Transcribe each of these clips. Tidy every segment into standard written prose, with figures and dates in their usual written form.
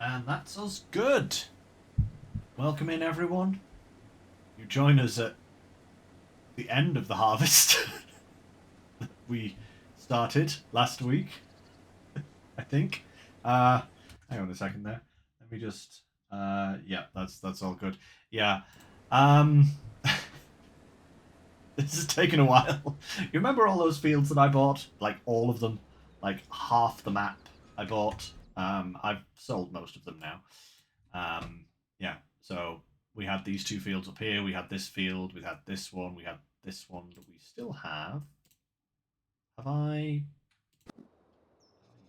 And that's us good. Welcome in, everyone. You join us at the end of the harvest that we started last week, I think. Hang on a second there. Let me just. Yeah, that's all good. Yeah. Um, this has taken a while. You remember all those fields that I bought? Like all of them, like half the map I bought. I've sold most of them now. Yeah, so we had these two fields up here. We had this field. We had this one. We had this one that we still have. Have I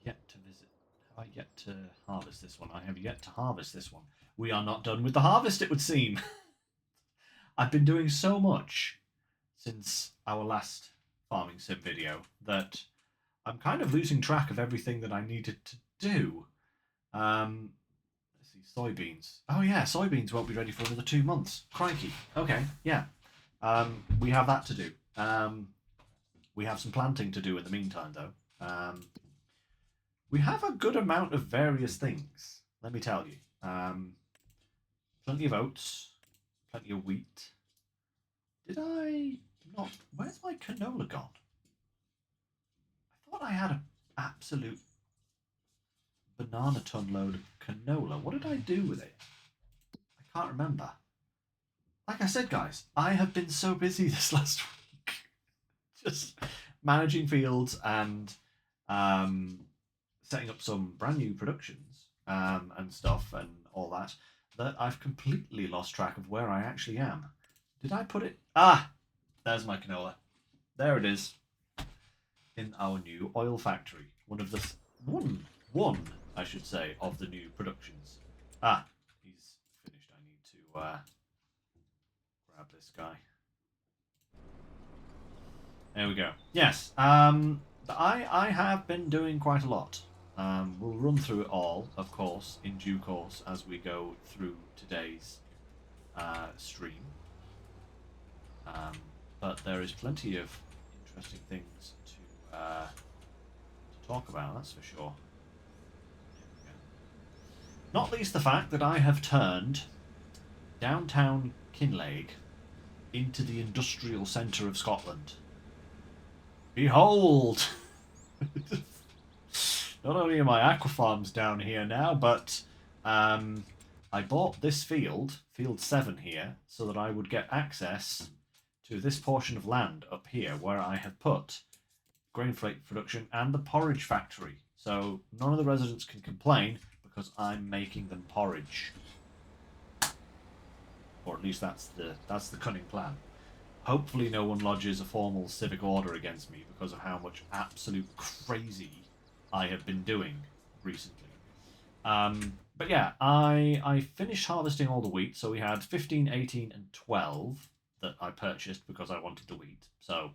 yet to visit? Have I yet to harvest this one? I have yet to harvest this one. We are not done with the harvest, it would seem. I've been doing so much since our last farming sim video that I'm kind of losing track of everything that I needed to do. Let's see, soybeans. Oh yeah, soybeans won't be ready for another 2 months. Crikey. Okay, yeah. We have that to do. We have some planting to do in the meantime, though. We have a good amount of various things, let me tell you. Plenty of oats, plenty of wheat. Did I not? Where's my canola gone? I thought I had an absolute banana ton load of canola. What did I do with it? I can't remember. Like I said, guys, I have been so busy this last week. Just managing fields and setting up some brand new productions and stuff and all that, that I've completely lost track of where I actually am. Did I put it? Ah, there's my canola. There it is. In our new oil factory. One of the one, I should say, of the new productions. Ah, he's finished. I need to grab this guy. There we go. Yes. I have been doing quite a lot. We'll run through it all, of course, in due course as we go through today's stream. But there is plenty of interesting things to talk about, that's for sure. Not least the fact that I have turned downtown Kinlaig into the industrial centre of Scotland. Behold! Not only are my aquafarms down here now, but I bought this field, field 7 here, so that I would get access to this portion of land up here where I have put grain flake production and the porridge factory. So none of the residents can complain because I'm making them porridge. Or at least that's the cunning plan. Hopefully no one lodges a formal civic order against me because of how much absolute crazy I have been doing recently. But yeah, I finished harvesting all the wheat. So we had 15, 18, and 12 that I purchased because I wanted the wheat. So I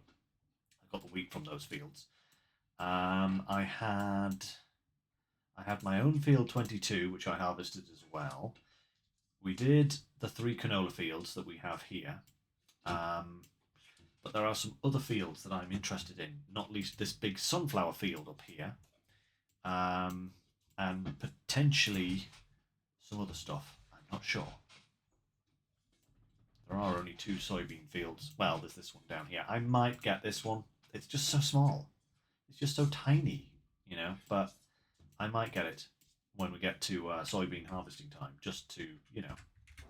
got the wheat from those fields. I had my own field 22, which I harvested as well. We did the 3 canola fields that we have here. But there are some other fields that I'm interested in, not least this big sunflower field up here. And potentially some other stuff. I'm not sure. There are only 2 soybean fields. Well, there's this one down here. I might get this one. It's just so small. It's just so tiny, you know. But I might get it when we get to soybean harvesting time, just to, you know, increase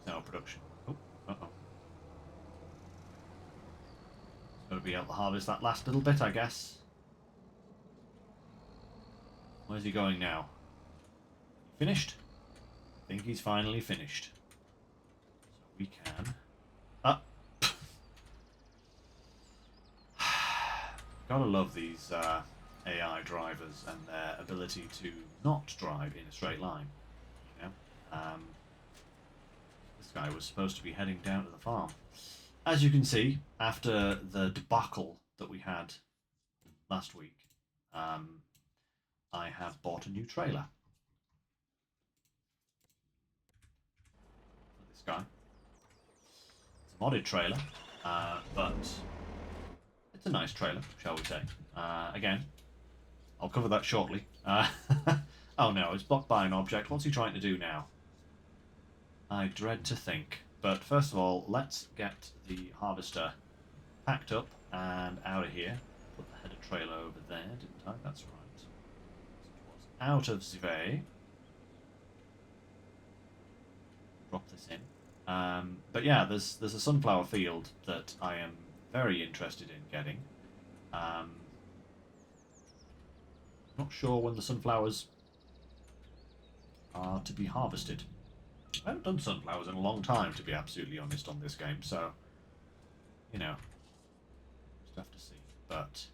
our production. Oh, uh-oh. Got to be able to harvest that last little bit, I guess. Where's he going now? Finished? I think he's finally finished. So we can... Ah! Gotta love these AI drivers and their ability to not drive in a straight line. You know? This guy was supposed to be heading down to the farm. As you can see, after the debacle that we had last week, I have bought a new trailer for this guy. It's a modded trailer, but it's a nice trailer, shall we say. Again, I'll cover that shortly. Oh no, it's blocked by an object. What's he trying to do now? I dread to think. But first of all, let's get the harvester packed up and out of here. Put the header trailer over there, didn't I? That's right. So it was out of the way. Drop this in. But yeah, there's a sunflower field that I am very interested in getting. Not sure when the sunflowers are to be harvested. I haven't done sunflowers in a long time, to be absolutely honest, on this game, so, you know, just have to see. But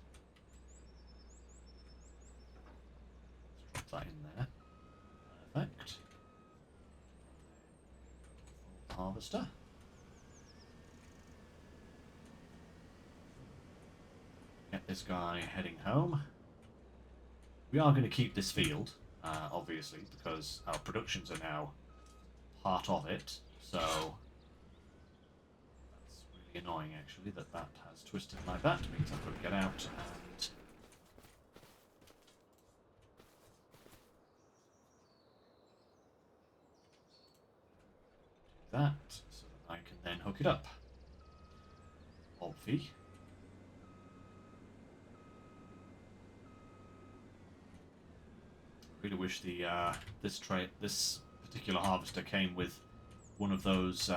let's drop that in there. Perfect. Harvester. Get this guy heading home. We are going to keep this field, obviously, because our productions are now part of it, so that's really annoying, actually, that that has twisted like that. It means I've got to get out and do that, so that I can then hook it up. Obvi. Really wish the this particular harvester came with one of those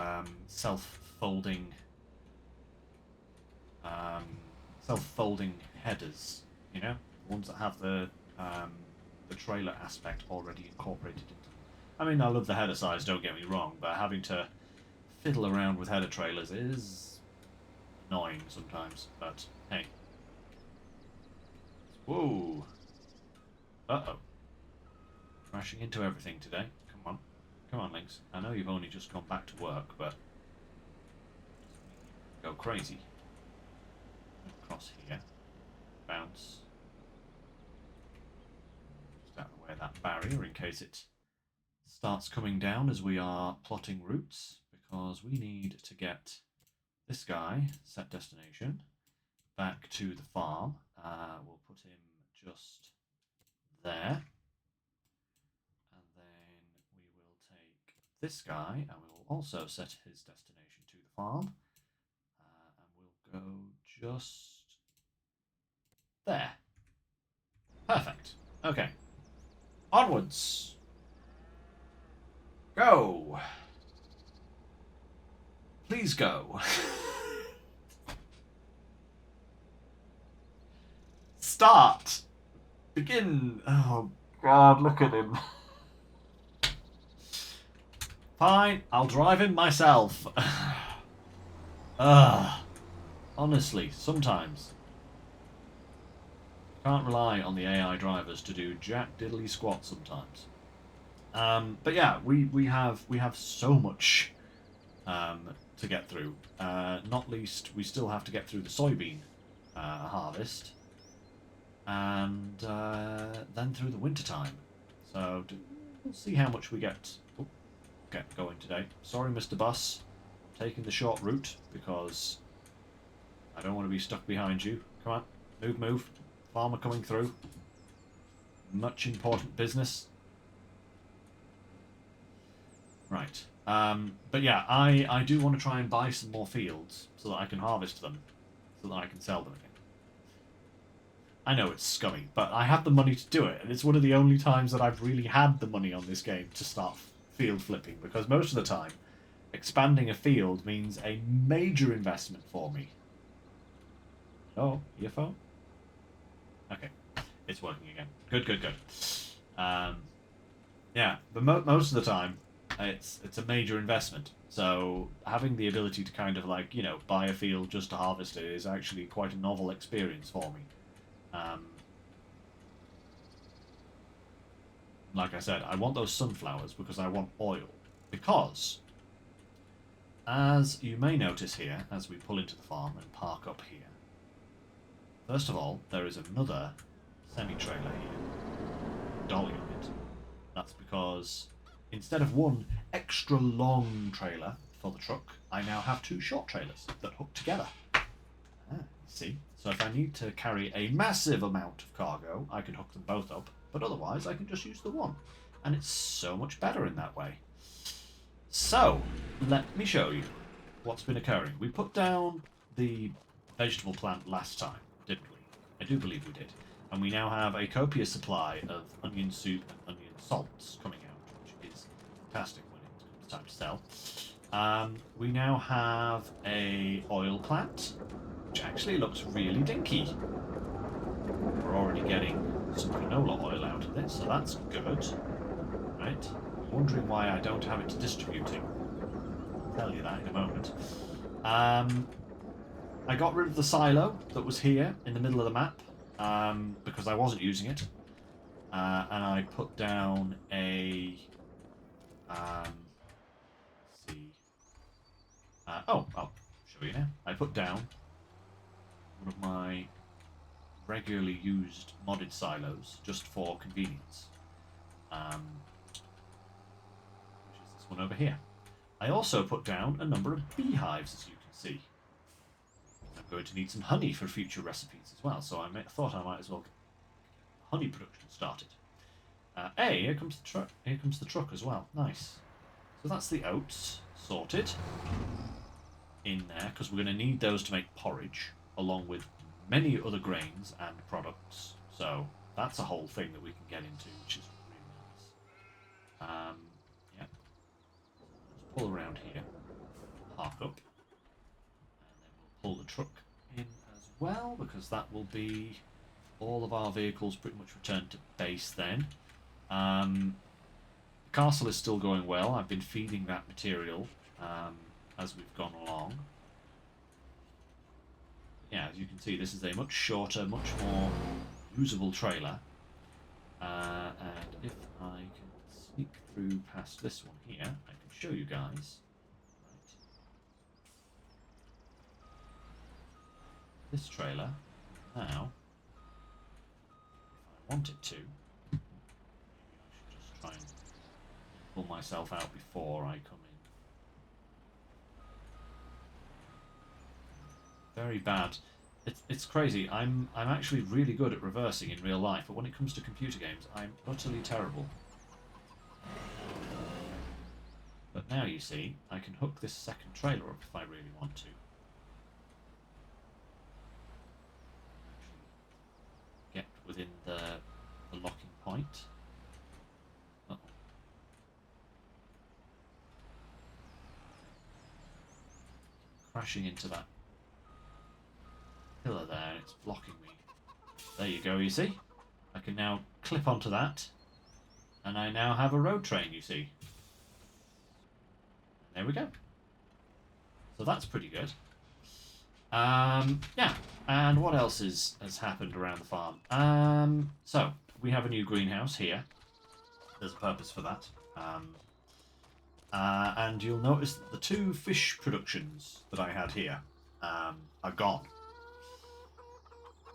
self-folding headers, you know, the ones that have the trailer aspect already incorporated into them. I mean, I love the header size, don't get me wrong, but having to fiddle around with header trailers is annoying sometimes. But hey, whoa, uh-oh. Crashing into everything today. Come on, Lynx. I know you've only just gone back to work, but go crazy. Across here, bounce. Just out of the way of that barrier in case it starts coming down as we are plotting routes, because we need to get this guy, set destination, back to the farm. We'll put him just there. This guy, and we will also set his destination to the farm, and we'll go just there. Perfect. Okay. Onwards. Go. Please go. Start. Begin. Oh God, look at him. Fine, I'll drive him myself. Honestly, sometimes can't rely on the AI drivers to do jack diddly squat sometimes. But yeah, we have so much to get through. Not least, we still have to get through the soybean harvest, and then through the winter time. So we'll see how much we get going today. Sorry, Mr. Bus, I'm taking the short route because I don't want to be stuck behind you. Come on, move. Farmer coming through. Much important business. Right. But yeah, I do want to try and buy some more fields so that I can harvest them, so that I can sell them again. I know it's scummy, but I have the money to do it, and it's one of the only times that I've really had the money on this game to start field flipping, because most of the time expanding a field means a major investment for me. Oh, earphone? Okay, it's working again. Good. Yeah, but most of the time it's a major investment, so having the ability to kind of like, you know, buy a field just to harvest it is actually quite a novel experience for me. Like I said, I want those sunflowers because I want oil. Because, as you may notice here, as we pull into the farm and park up here, first of all, there is another semi-trailer here, dolly on it. That's because instead of one extra long trailer for the truck, I now have two short trailers that hook together. See? So if I need to carry a massive amount of cargo, I can hook them both up, but otherwise I can just use the one. And it's so much better in that way. So, let me show you what's been occurring. We put down the vegetable plant last time, didn't we? I do believe we did. And we now have a copious supply of onion soup and onion salts coming out, which is fantastic when it comes time to sell. We now have a oil plant, which actually looks really dinky. We're already getting some canola oil out of this, so that's good. Right? Wondering why I don't have it distributing. I'll tell you that in a moment. I got rid of the silo that was here in the middle of the map because I wasn't using it. And I put down a... let's see. I'll show you now. I put down one of my regularly used modded silos just for convenience. Which is this one over here. I also put down a number of beehives, as you can see. I'm going to need some honey for future recipes as well, so I thought I might as well get honey production started. Here comes the truck. Here comes the truck as well. Nice. So that's the oats sorted in there because we're going to need those to make porridge, along with many other grains and products. So that's a whole thing that we can get into, which is really nice. Yeah. Let's pull around here, park up, and then we'll pull the truck in as well because that will be all of our vehicles pretty much returned to base then. The castle is still going well. I've been feeding that material as we've gone along. Yeah, as you can see, this is a much shorter, much more usable trailer. And if I can sneak through past this one here, I can show you guys. Right. This trailer, now, if I wanted to, maybe I should just try and pull myself out before I come in. Very bad. It's crazy. I'm actually really good at reversing in real life, but when it comes to computer games, I'm utterly terrible. But now you see, I can hook this second trailer up if I really want to. Actually get within the locking point. Uh-oh. Crashing into that pillar there, and it's blocking me. There you go, you see? I can now clip onto that, and I now have a road train, you see. There we go. So that's pretty good. Yeah, and what else has happened around the farm? So, we have a new greenhouse here. There's a purpose for that. And you'll notice that the 2 fish productions that I had here are gone.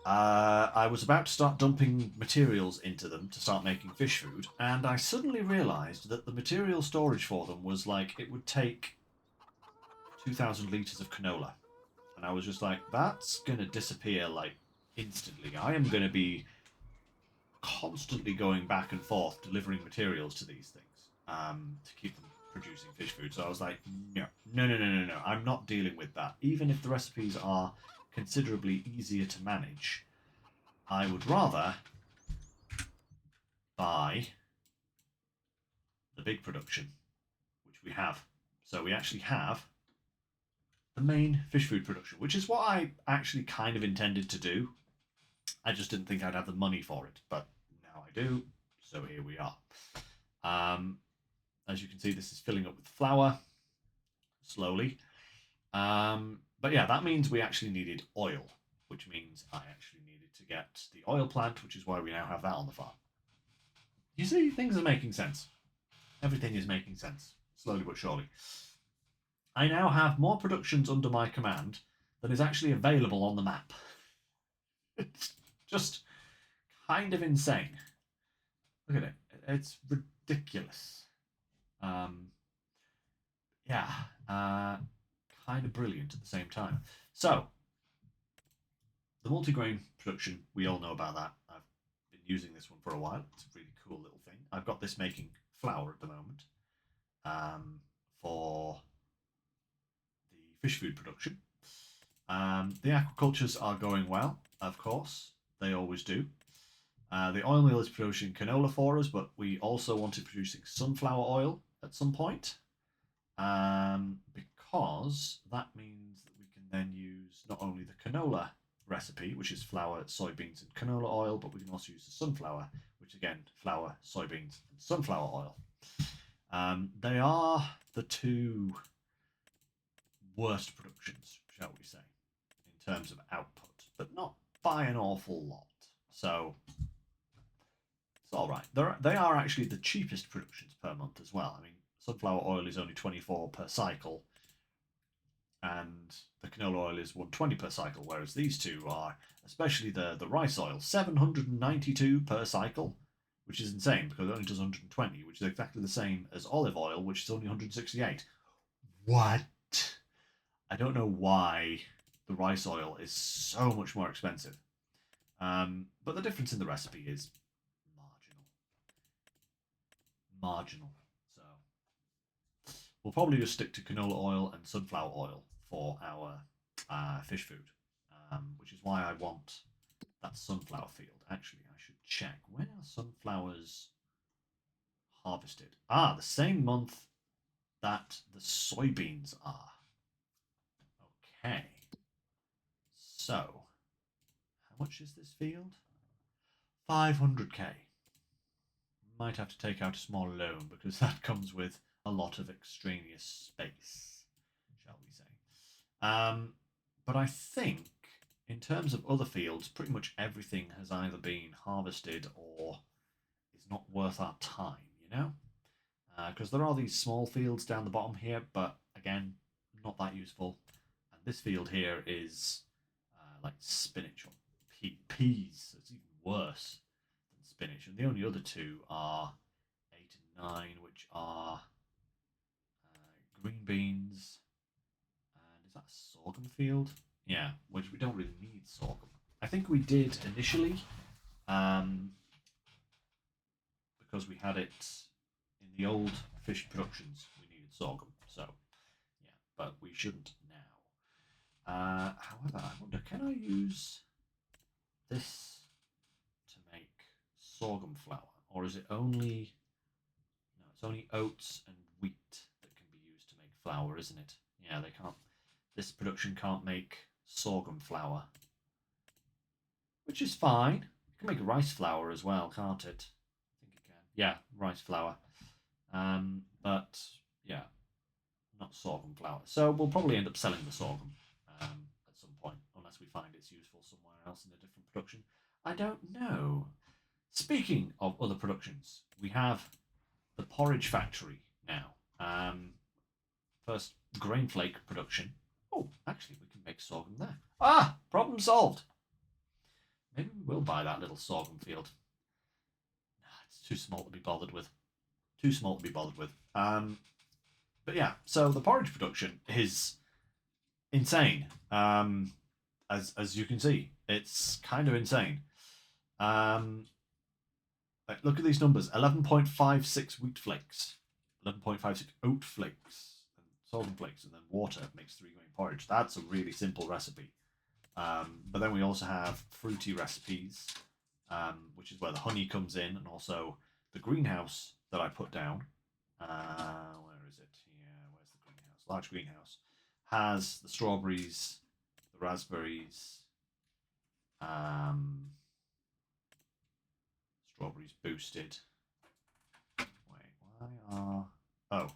I was about to start dumping materials into them to start making fish food, and I suddenly realised that the material storage for them was like, it would take 2,000 litres of canola. And I was just like, that's going to disappear like instantly. I am going to be constantly going back and forth delivering materials to these things to keep them producing fish food. So I was like, no. I'm not dealing with that. Even if the recipes are considerably easier to manage, I would rather buy the big production, which we have. So we actually have the main fish food production, which is what I actually kind of intended to do. I just didn't think I'd have the money for it, but now I do, so here we are. As you can see, this is filling up with flour slowly. But yeah, that means we actually needed oil, which means I actually needed to get the oil plant, which is why we now have that on the farm. You see, things are making sense. Everything is making sense, slowly but surely. I now have more productions under my command than is actually available on the map. It's just kind of insane. Look at it. It's ridiculous. Kind of brilliant at the same time. So, the multigrain production, we all know about that. I've been using this one for a while. It's a really cool little thing. I've got this making flour at the moment for the fish food production. The aquacultures are going well, of course. They always do. The oil mill is producing canola for us, but we also wanted producing sunflower oil at some point. Because that means that we can then use not only the canola recipe, which is flour, soybeans, and canola oil, but we can also use the sunflower, which again, flour, soybeans, and sunflower oil. They are the two worst productions, shall we say, in terms of output, but not by an awful lot. So it's all right. They are actually the cheapest productions per month as well. I mean, sunflower oil is only 24 per cycle, and the canola oil is 120 per cycle, whereas these two are, especially the rice oil, 792 per cycle, which is insane because it only does 120, which is exactly the same as olive oil, which is only 168. What? I don't know why the rice oil is so much more expensive. But the difference in the recipe is marginal. So we'll probably just stick to canola oil and sunflower oil for our fish food, which is why I want that sunflower field. Actually, I should check. When are sunflowers harvested? Ah, the same month that the soybeans are. Okay. So, how much is this field? 500k. Might have to take out a small loan because that comes with a lot of extraneous space, shall we say. But I think, in terms of other fields, pretty much everything has either been harvested or is not worth our time, you know? Because there are these small fields down the bottom here, but again, not that useful. And this field here is like spinach or peas, so it's even worse than spinach. And the only other two are 8 and 9, which are green beans. And is that a sorghum field? Yeah, which we don't really need sorghum. I think we did initially, because we had it in the old fish productions. We needed sorghum, so yeah, but we shouldn't now. However, I wonder, can I use this to make sorghum flour, or is it only? No, it's only oats and wheat that can be used to make flour, isn't it? Yeah, they can't. This production can't make sorghum flour, which is fine. It can make rice flour as well, can't it? I think it can. Yeah, rice flour. But yeah, not sorghum flour. So we'll probably end up selling the sorghum at some point, unless we find it's useful somewhere else in a different production. I don't know. Speaking of other productions, we have the porridge factory now. First, grain flake production. Oh, actually, we can make sorghum there. Ah, problem solved. Maybe we will buy that little sorghum field. Nah, it's too small to be bothered with. Too small to be bothered with. But yeah, so the porridge production is insane. As you can see, it's kind of insane. Look at these numbers: 11.56 wheat flakes, 11.56 oat flakes, and sorghum flakes, and then water makes 3-grain porridge. That's a really simple recipe. But then we also have fruity recipes, which is where the honey comes in, and also the greenhouse that I put down. Where is it? Yeah, where's the greenhouse? Large greenhouse has the strawberries, the raspberries, strawberries boosted. Wait, why are the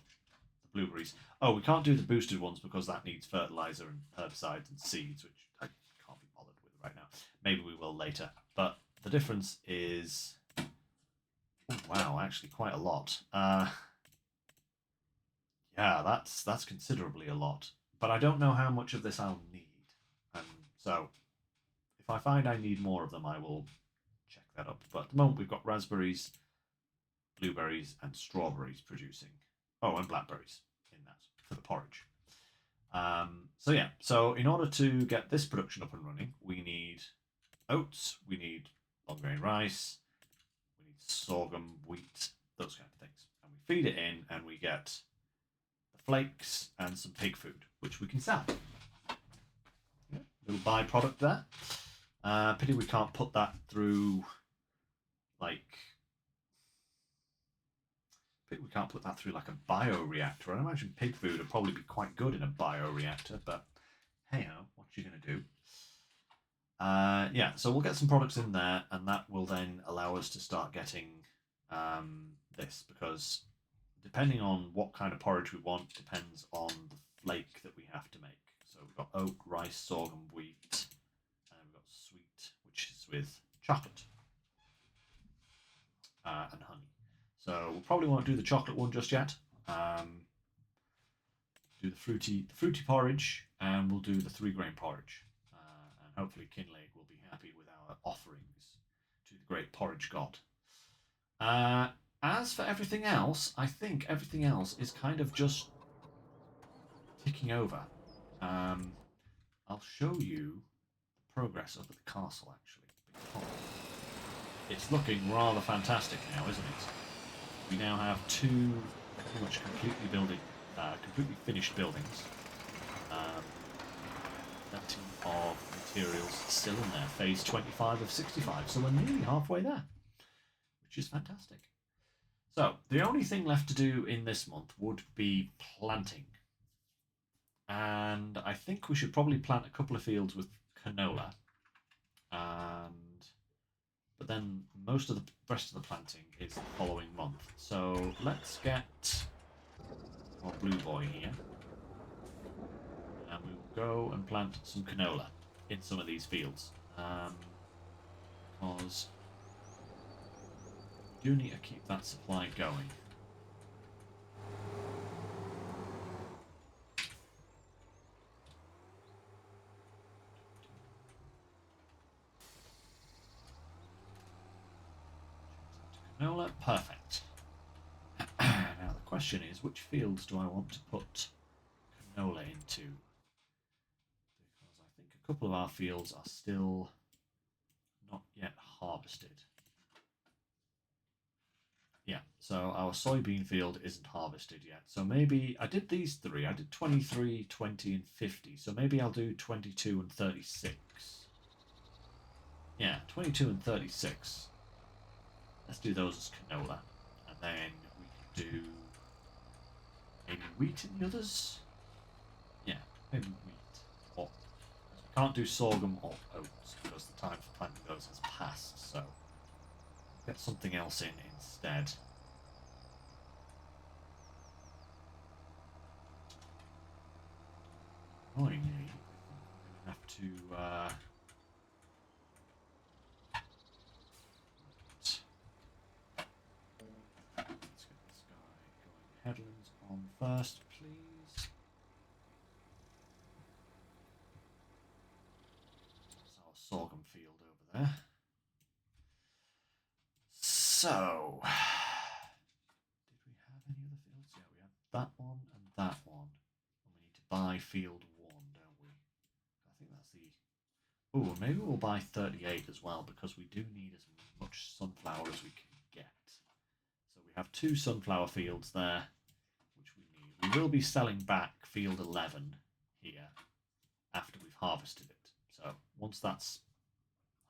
blueberries? Oh, we can't do the boosted ones because that needs fertilizer and herbicides and seeds, which I can't be bothered with right now. Maybe we will later. But the difference is, oh, wow, actually quite a lot. Yeah, that's considerably a lot. But I don't know how much of this I'll need. So if I find I need more of them, I will check that up. But at the moment, we've got raspberries, blueberries, and strawberries producing. Oh, and blackberries in that for the porridge. So yeah, so in order to get this production up and running, we need oats, we need long grain rice, sorghum, wheat, those kind of things. And we feed it in, and we get the flakes and some pig food, which we can sell. Yeah, little byproduct there. Pity we can't put that through, like, pity we can't put that through like a bioreactor. I imagine pig food would probably be quite good in a bioreactor, but hey ho, what you gonna do? Yeah, so we'll get some products in there, and that will then allow us to start getting this, because depending on what kind of porridge we want depends on the flake that we have to make. So we've got oat, rice, sorghum, wheat, and we've got sweet, which is with chocolate and honey. So we'll probably won't do the chocolate one just yet. Do the fruity porridge, and we'll do the 3-grain porridge. And hopefully Kinlaig will be happy with our offerings to the great porridge god. As for everything else, I think everything else is kind of just ticking over. I'll show you the progress up at the castle, actually, because it's looking rather fantastic now, isn't it? We now have 2 pretty much completely finished buildings. Plenty of materials still in there. Phase 25 of 65, so we're nearly halfway there, which is fantastic. So the only thing left to do in this month would be planting. And I think we should probably plant a couple of fields with canola. But then most of the rest of the planting is the following month. So let's get our blue boy here. And we will go and plant some canola in some of these fields. Because we do need to keep that supply going. Canola, perfect. Now the question is, which fields do I want to put canola into? Because I think a couple of our fields are still not yet harvested. Yeah, so our soybean field isn't harvested yet. So maybe I did these 3. I did 23, 20, and 50. So maybe I'll do 22 and 36. Yeah, 22 and 36. Let's do those as canola. And then we can do maybe wheat in the others. Yeah, maybe wheat. Or we can't do sorghum or oats because the time for planting those has passed. So get something else in instead. Annoyingly, I'm going to have to let's get this guy going. Headlands on first, please. That's our sorghum field over there. So, did we have any other fields? Yeah, we have that one and that one. And we need to buy field 1, don't we? I think that's the... Oh, maybe we'll buy 38 as well, because we do need as much sunflower as we can get. So we have 2 sunflower fields there, which we need. We will be selling back field 11 here after we've harvested it. So once that's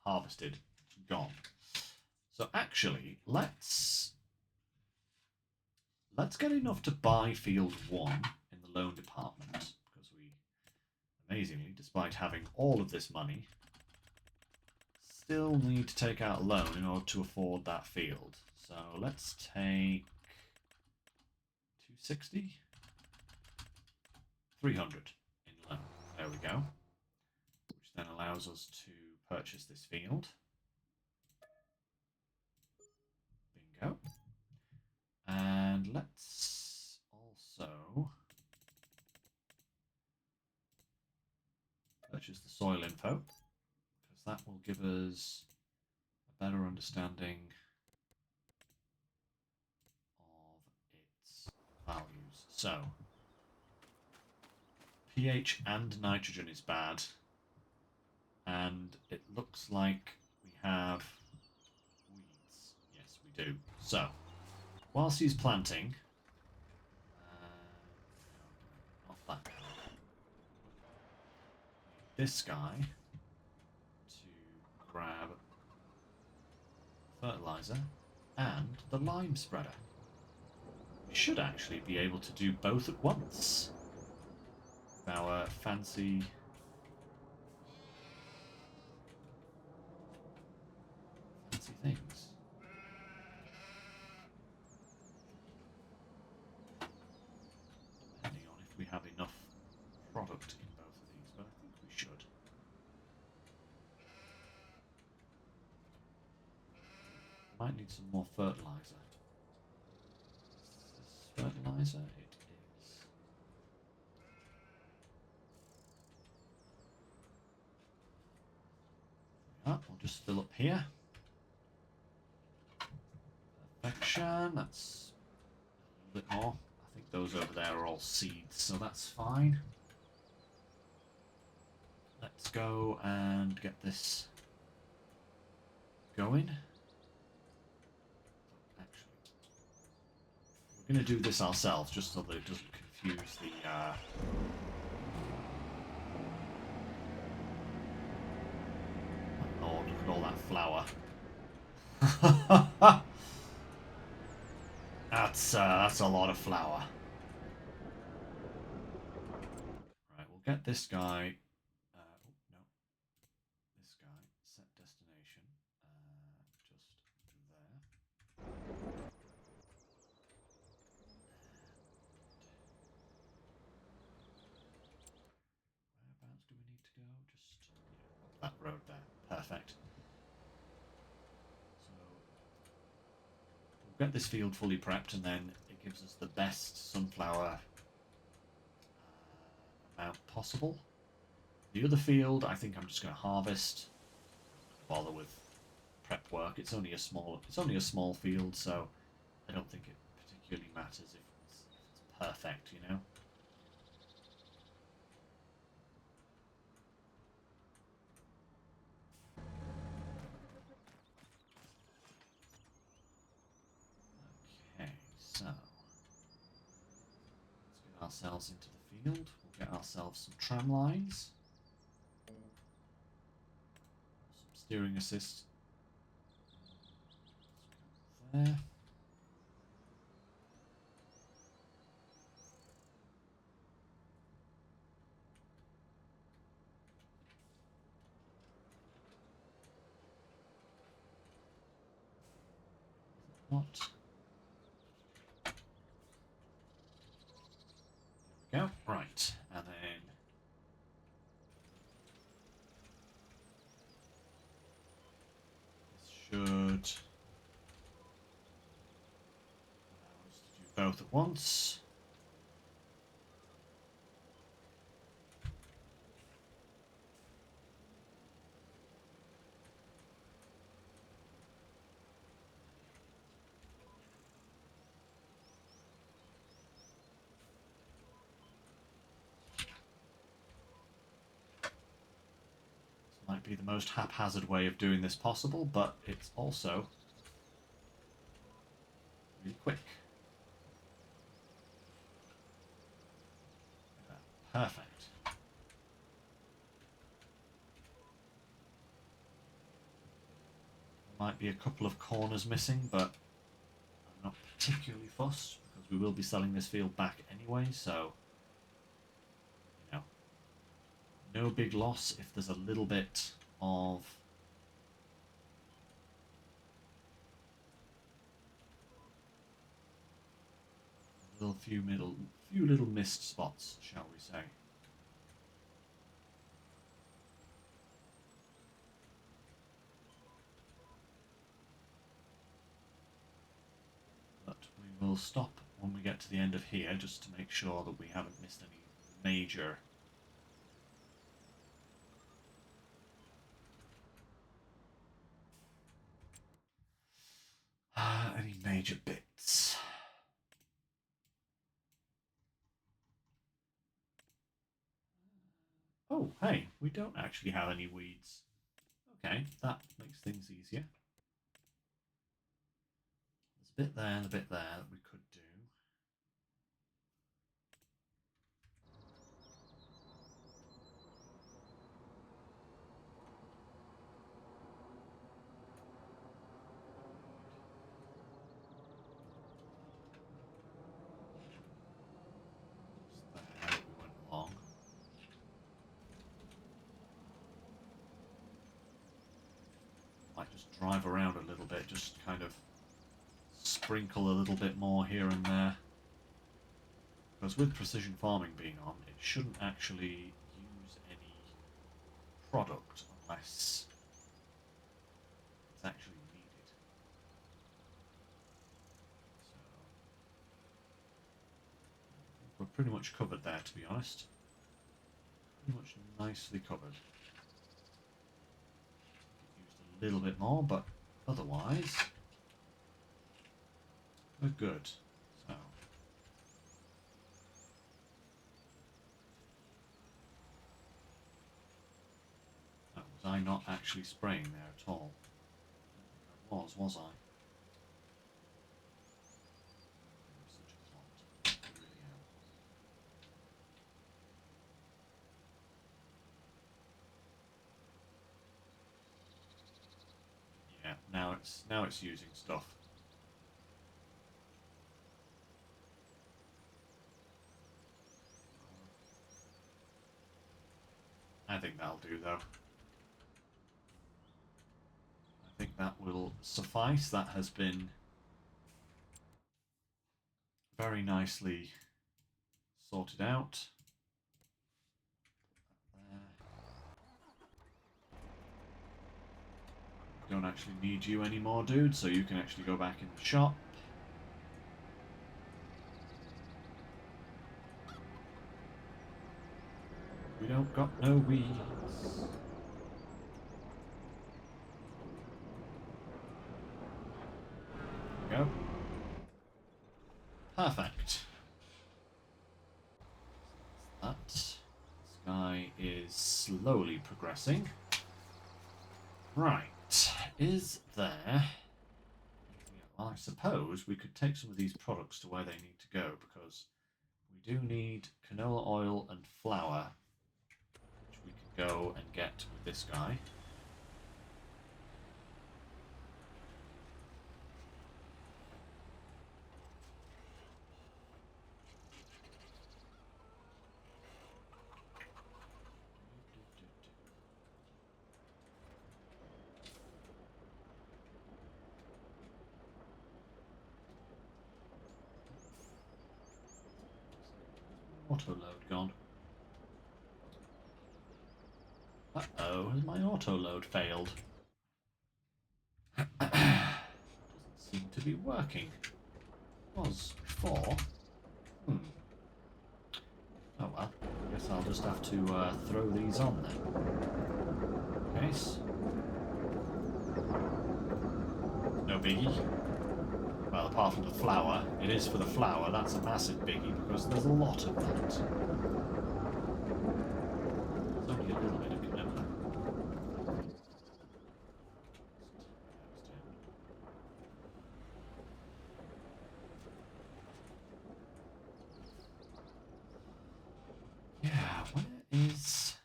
harvested, it's gone. So actually, let's get enough to buy field 1 in the loan department, because we, amazingly, despite having all of this money, still need to take out a loan in order to afford that field. So let's take 260, 300 in loan. There we go. Which then allows us to purchase this field. Bingo. And let's also purchase the soil info, because that will give us a better understanding of its values. So, pH and nitrogen is bad, and it looks like we have weeds. Yes, we do. So, whilst he's planting, not that guy. This guy to grab fertilizer and the lime spreader. We should actually be able to do both at once. Our fancy things. Depending on if we have enough product in both of these, but I think we should. Might need some more fertilizer. Is this fertilizer? It is. Yeah, we'll just fill up here. Perfection. That's a little bit more. I think those over there are all seeds, so that's fine. Let's go and get this going. Actually, we're going to do this ourselves just so that it doesn't confuse the... Oh, look at all that flour. That's a lot of flour. Right, we'll get this guy. Oh no, this guy. Set destination. Just there. Whereabouts do we need to go? Just up that road there. Perfect. So we'll get this field fully prepped, and then it gives us the best sunflower amount possible. The other field, I think I'm just going to harvest. Bother with prep work. It's only a small field, so I don't think it particularly matters if it's perfect, you know. Okay, so let's get ourselves into the field. We'll get ourselves some tram lines, some steering assist. Let's go there. What? There we go. Right, and then this should allow us to do both at once. Might be the most haphazard way of doing this possible, but it's also really quick. Perfect. Might be a couple of corners missing, but I'm not particularly fussed because we will be selling this field back anyway, so you know, no big loss if there's a little bit of few little missed spots, shall we say. But we will stop when we get to the end of here just to make sure that we haven't missed any major bits. Oh, hey, we don't actually have any weeds. Okay, that makes things easier. a bit there and a bit there that we could do. Just there, we went along. Might just drive around a little bit, just kind of sprinkle a little bit more here and there. Because with precision farming being on, it shouldn't actually use any product unless it's actually needed. So we're pretty much covered there, to be honest. Pretty much nicely covered. Used a little bit more, but otherwise we're good. So was I not actually spraying there at all? I don't think I was I? I'm such a clot. I really am. Yeah, now it's using stuff. I think that'll do though. I think that will suffice. That has been very nicely sorted out. Don't actually need you anymore, dude, so you can actually go back in the shop. We don't got no weeds. There we go. Perfect. That. This guy is slowly progressing. Right. Is there... Well, I suppose we could take some of these products to where they need to go, because we do need canola oil and flour, which we can go and get with this guy. Auto load gone. Uh-oh, has my auto load failed? Doesn't seem to be working. It was before. Oh well, I guess I'll just have to throw these on then. Case. No biggie. Well, apart from the flour, it is for the flour. That's a massive biggie because there's a lot of that. There's only a little bit of canola. Yeah, where is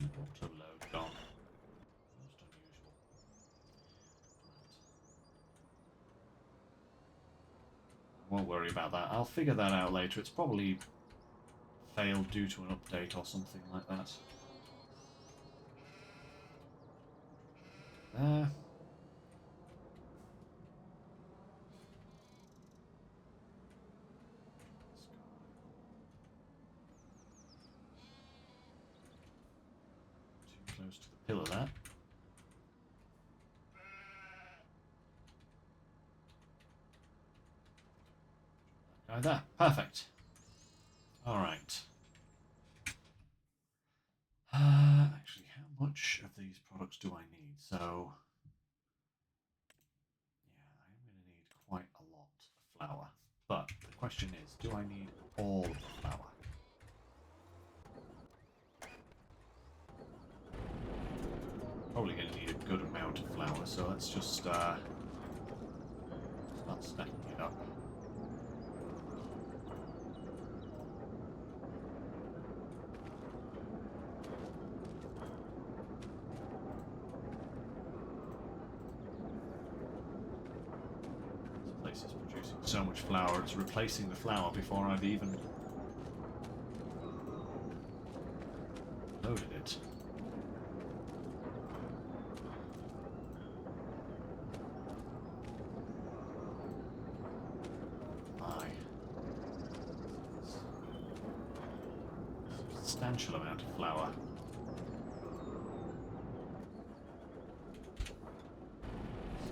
my auto load gone? Most unusual. Won't worry about that. I'll figure that out later. It's probably failed due to an update or something like that. There. Too close to the pillar there. Guy there. Perfect. Alright. Actually, how much of these products do I need? So, yeah, I'm going to need quite a lot of flour. But the question is, do I need all of the flour? Probably going to need a good amount of flour, so let's just Start stacking it up. This place is producing so much flour, it's replacing the flour before I've even loaded it. Substantial amount of flour.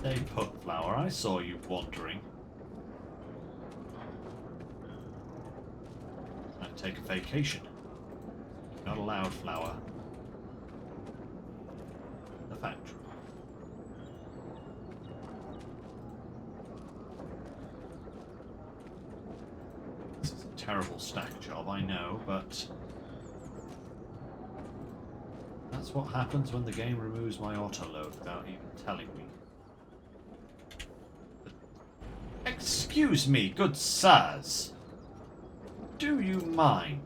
Stay put, flour. I saw you wandering. Trying to take a vacation. You're not allowed, flour. The factory. This is a terrible stack job, I know, but that's what happens when the game removes my auto-load without even telling me. But, excuse me, good sirs. Do you mind?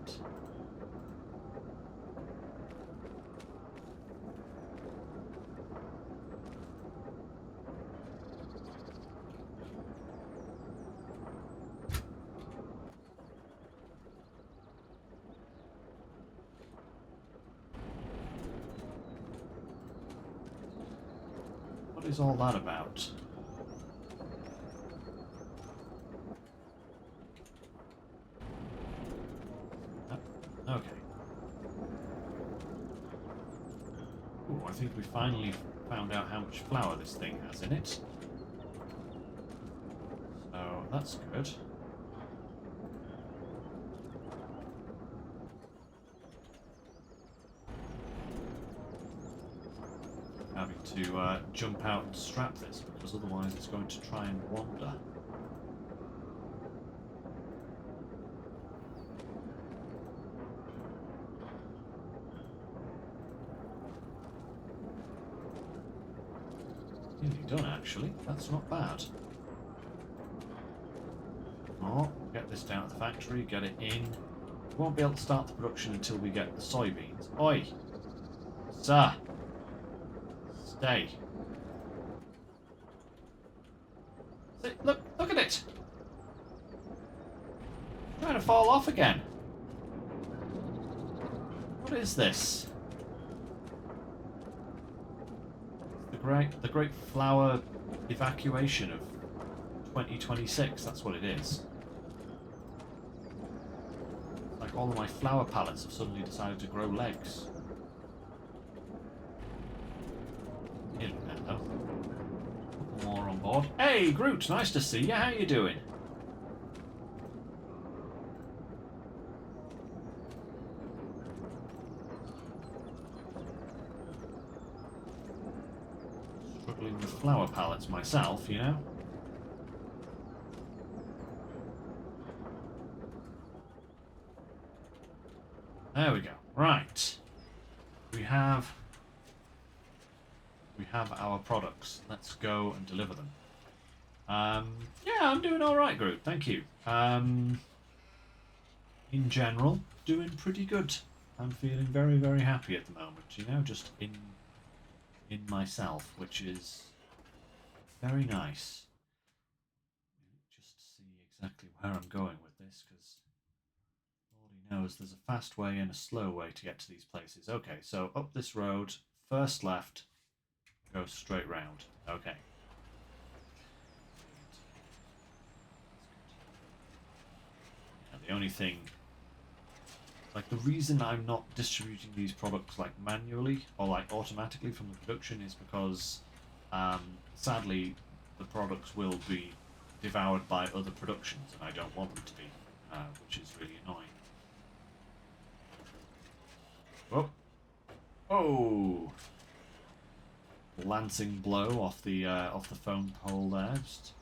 What is all that about? Okay. Ooh, I think we finally found out how much flour this thing has in it. So that's good. Having to jump out and strap this, because otherwise it's going to try and wander. Nearly done, actually. That's not bad. Oh, we'll get this down at the factory, get it in. We won't be able to start the production until we get the soybeans. Oi! Sir! Stay. See, look at it! Trying to fall off again. What is this? The great flower evacuation of 2026, that's what it is. Like all of my flower pallets have suddenly decided to grow legs. More on board. Hey, Groot, nice to see you. How you doing? Struggling with flower pallets myself, you know. There we go. Right. We have our products. Let's go and deliver them. Yeah, I'm doing all right, Groot. Thank you. In general, doing pretty good. I'm feeling very, very happy at the moment. You know, just in myself, which is very nice. Just to see exactly where I'm going with this, because Lordy knows there's a fast way and a slow way to get to these places. Okay, so up this road, first left. Go straight round. Okay. And the only thing, like the reason I'm not distributing these products like manually or like automatically from the production is because sadly the products will be devoured by other productions and I don't want them to be, which is really annoying. Oh. Oh! Lancing blow off the phone pole there, just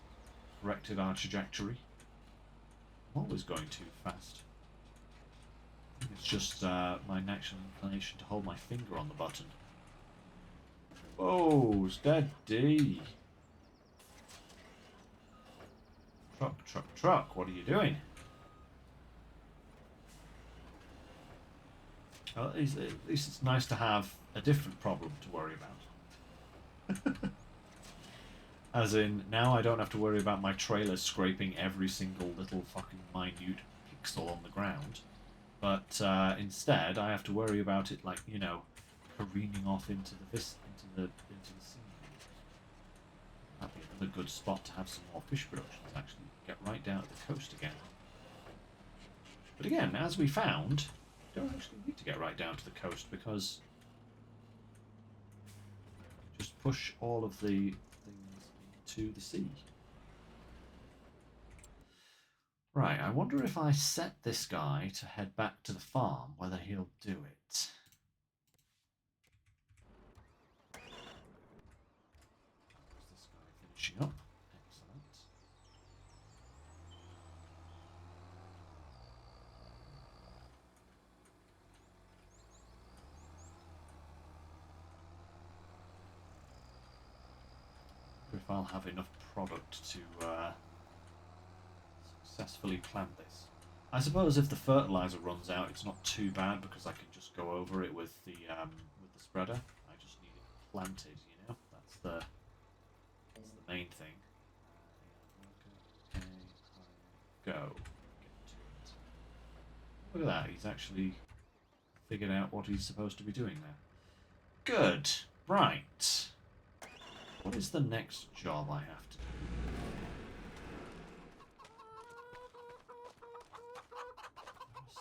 corrected our trajectory. I'm always going too fast. I think it's just my natural inclination to hold my finger on the button. Oh, steady! Truck. What are you doing? Well, at least it's nice to have a different problem to worry about. As in, now I don't have to worry about my trailer scraping every single little fucking minute pixel on the ground. But instead, I have to worry about it, like, you know, careening off into the sea. That'd be another good spot to have some more fish productions, actually. Get right down to the coast again. But again, as we found, you don't actually need to get right down to the coast because just push all of the things into the sea. Right, I wonder if I set this guy to head back to the farm, whether he'll do it. Is this guy finishing up? Excellent. If I'll have enough product to successfully plant this. I suppose if the fertilizer runs out, it's not too bad because I can just go over it with the spreader. I just need it planted, you know. That's the main thing. Go. Get to it. Look at that. He's actually figured out what he's supposed to be doing there. Good. Right. What is the next job I have to do?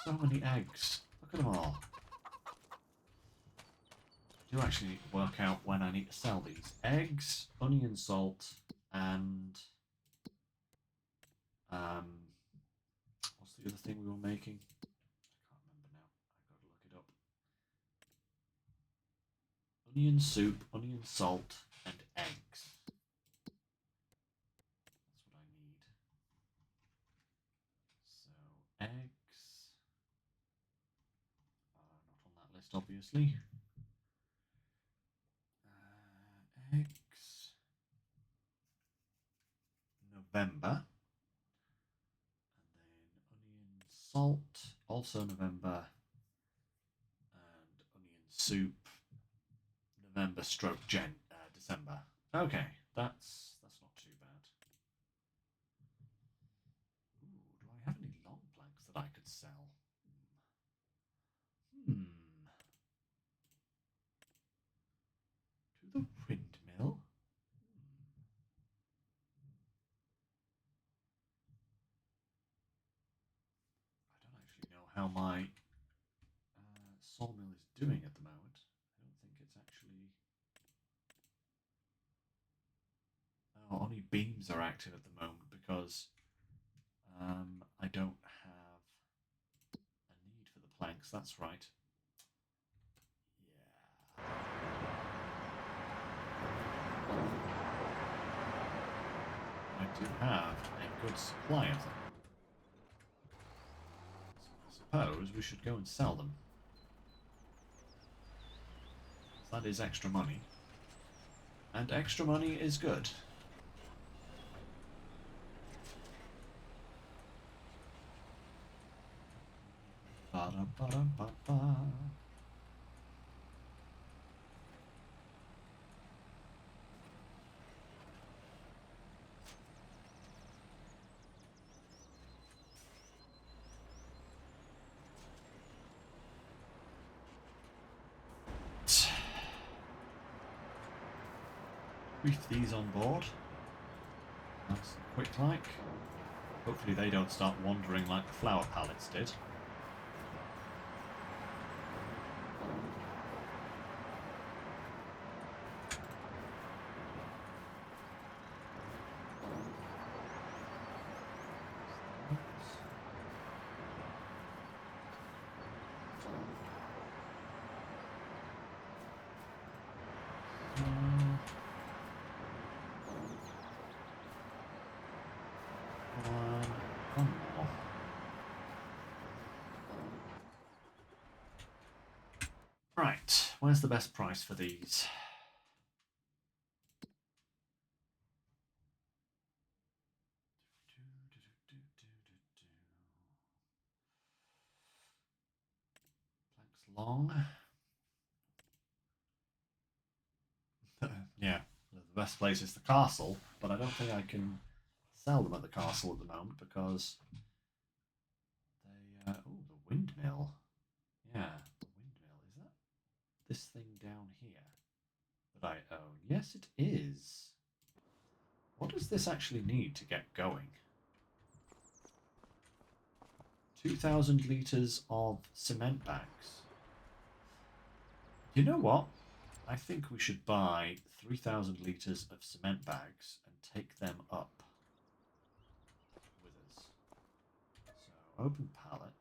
So many eggs. Look at them all. I do actually need to work out when I need to sell these. Eggs, onion salt, and what's the other thing we were making? I can't remember now. I've got to look it up. Onion soup, onion salt, and eggs. That's what I need. So eggs not on that list, obviously. Eggs. November. And then onion salt, also November. And onion soup, November stroke December. Okay, that's not too bad. Ooh, do I have any long planks that I could sell? To the windmill? I don't actually know how my sawmill is doing at the moment. I don't think it's actually... Oh, only beams are active at the moment because I don't have a need for the planks. That's right. Yeah. I do have a good supply of them. So I suppose we should go and sell them. That is extra money. And extra money is good. Ba-da-ba-da-ba-ba. Brief these on board. Nice and quick like. Hopefully they don't start wandering like the flower pallets did. One more. Right, where's the best price for these? long. Yeah, the best place is the castle, but I don't think I can sell them at the castle at the moment because they. Oh, the windmill. Yeah, the windmill. Is that this thing down here that I own? Yes, it is. What does this actually need to get going? 2,000 litres of cement bags. You know what? I think we should buy 3,000 litres of cement bags and take them up with us. So, open pallet.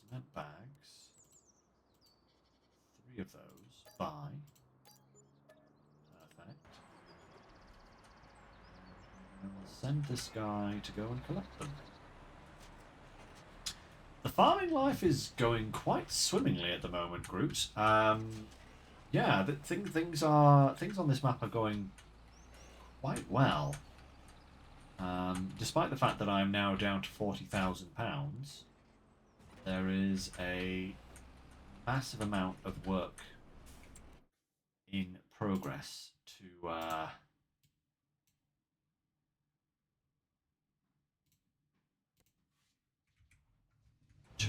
Cement bags. 3 of those. Buy. Perfect. And we'll send this guy to go and collect them. The farming life is going quite swimmingly at the moment, Groot. Yeah, things on this map are going quite well. Despite the fact that I'm now down to £40,000, there is a massive amount of work in progress to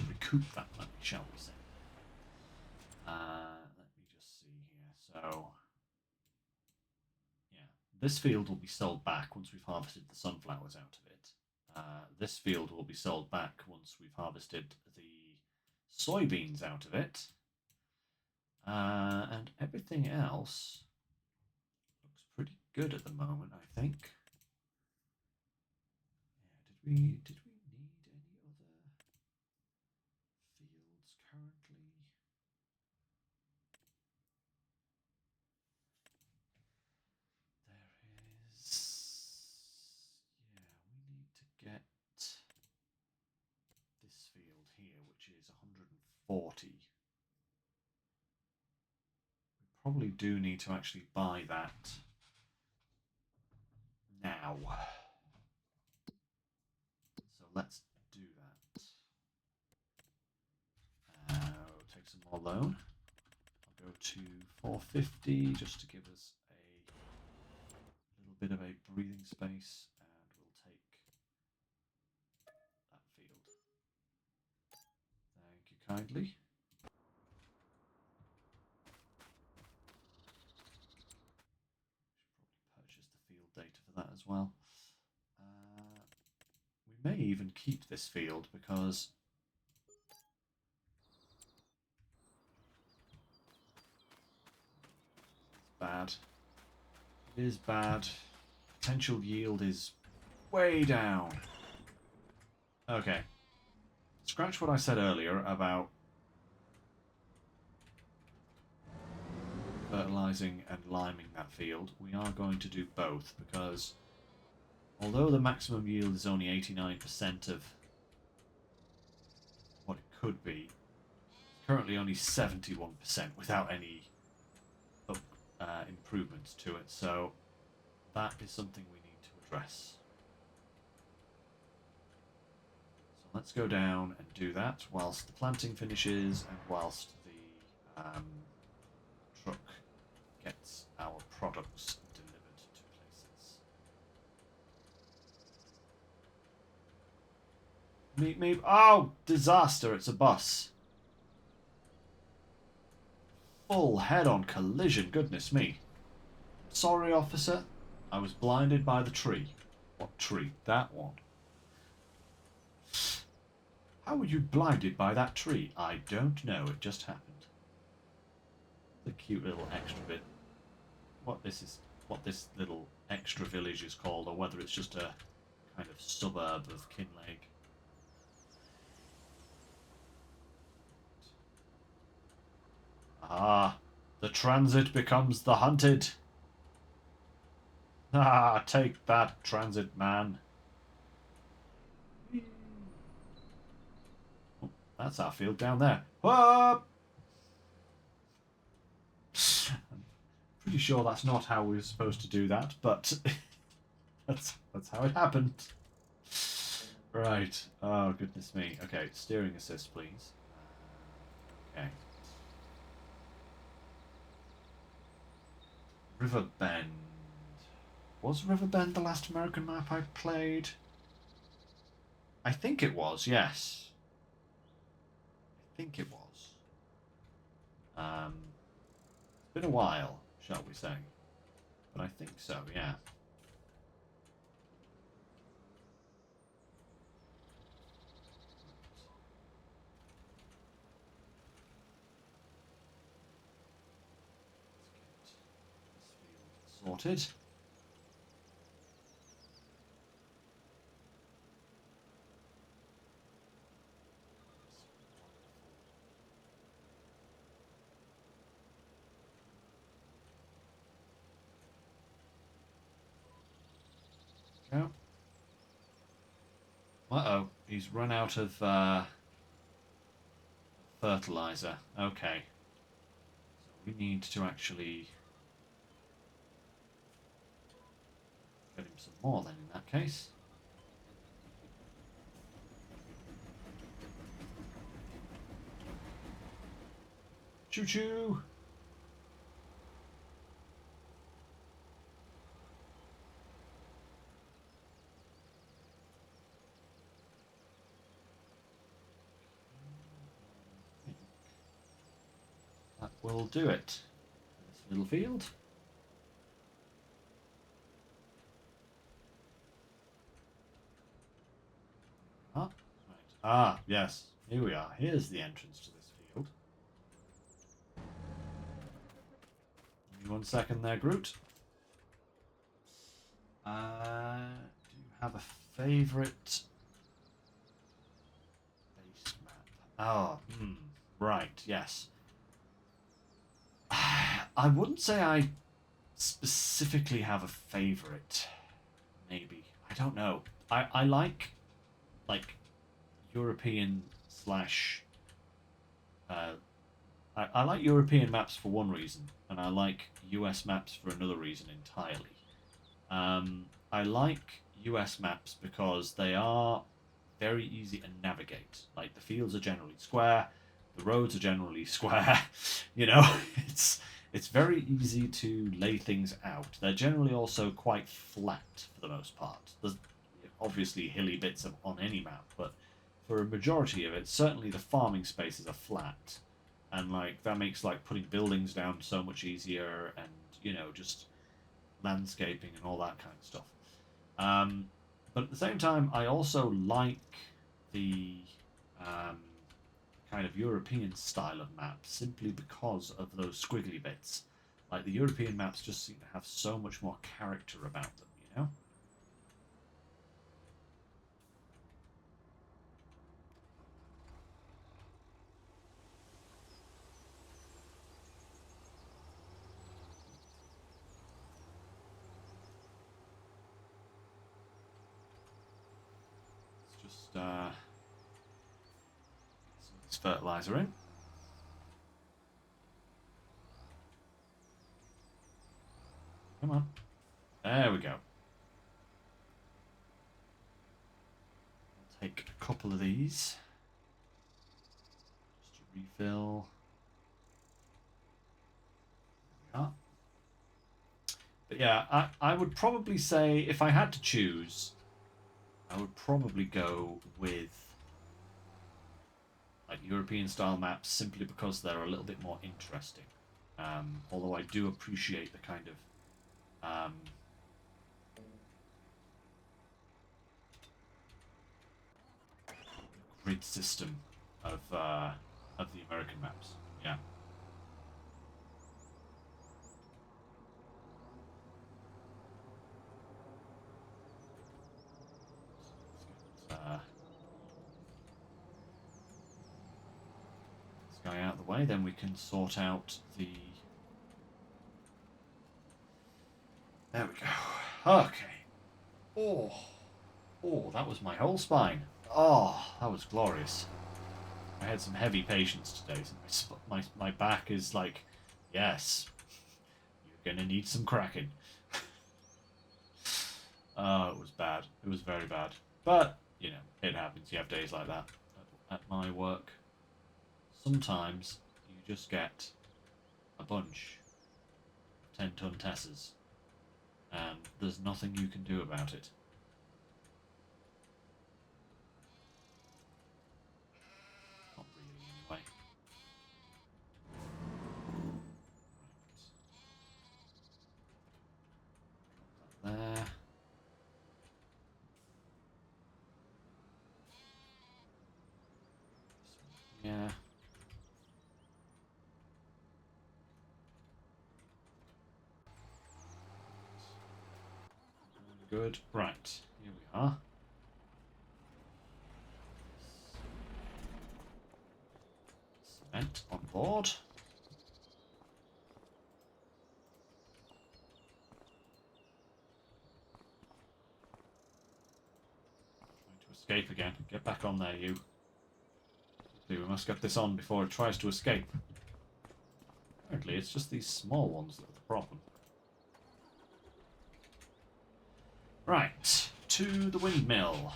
recoup that money, shall we say? Let me just see here. So, yeah, this field will be sold back once we've harvested the sunflowers out of it. This field will be sold back once we've harvested the soybeans out of it. And everything else looks pretty good at the moment, I think. Yeah, did we need any other fields currently? There is. Yeah, we need to get this field here, which is 140. We probably do need to actually buy that now. So let's do that. We'll take some more loan. I'll go to 450 just to give us a little bit of a breathing space, and we'll take that field. Thank you kindly. Should probably purchase the field data for that as well. We may even keep this field because it's bad. It is bad. Potential yield is way down. Okay. Scratch what I said earlier about fertilizing and liming that field. We are going to do both because although the maximum yield is only 89% of what it could be, it's currently only 71% without any improvements to it. So that is something we need to address. So let's go down and do that whilst the planting finishes and whilst the truck gets our products delivered to places. Meep meep. Oh, disaster, it's a bus. Full head-on collision, goodness me. Sorry, officer. I was blinded by the tree. What tree? That one. How were you blinded by that tree? I don't know, it just happened. The cute little extra bit. What this little extra village is called, or whether it's just a kind of suburb of Kinlaig. Ah, the transit becomes the hunted. Ah, take that, transit man. Oh, that's our field down there. Whoa! I'm pretty sure that's not how we were supposed to do that, but that's how it happened. Right. Oh, goodness me. Okay, steering assist, please. Okay. Riverbend. Was Riverbend the last American map I played? I think it was, yes. I think it was. It's been a while, shall we say. But I think so, yeah. Let's get this field sorted. Go. Uh-oh, he's run out of fertilizer. Okay. So we need to actually get him some more then in that case. Choo-choo! That will do it. This little field. Ah, right. Ah, yes. Here we are. Here's the entrance to this field. Give me 1 second there, Groot. Do you have a favourite base map? Oh, right, yes. I wouldn't say I specifically have a favourite. Maybe. I don't know. I like European slash I like European maps for one reason, and I like US maps for another reason entirely. I like US maps because they are very easy to navigate. Like the fields are generally square, the roads are generally square. You know, it's very easy to lay things out. They're generally also quite flat for the most part. There's obviously hilly bits on any map, but for a majority of it, certainly the farming spaces are flat, and like that makes like putting buildings down so much easier, and just landscaping and all that kind of stuff. Um, but at the same time, I also like the um, kind of European style of maps simply because of those squiggly bits. Like the European maps just seem to have so much more character about them. Let's just get some of this fertilizer in. Come on. There we go. I'll take a couple of these. Just to refill. There we are. But yeah, I would probably say if I had to choose, I would probably go with like European style maps simply because they're a little bit more interesting. Although I do appreciate the kind of grid system of the American maps. Yeah. This guy out of the way, then we can sort out the. There we go. Okay. Oh, that was my whole spine. Oh, that was glorious. I had some heavy patients today. So my back is like, yes, you're gonna need some cracking. Oh, it was bad. It was very bad. But It happens. You have days like that at my work. Sometimes you just get a bunch of 10-ton Tessers, and there's nothing you can do about it. Not really, anyway. Right. There. Yeah. Good. Right. Here we are. Cement on board. Trying to escape again. Get back on there, you. We must get this on before it tries to escape. Apparently, it's just these small ones that are the problem. Right, to the windmill.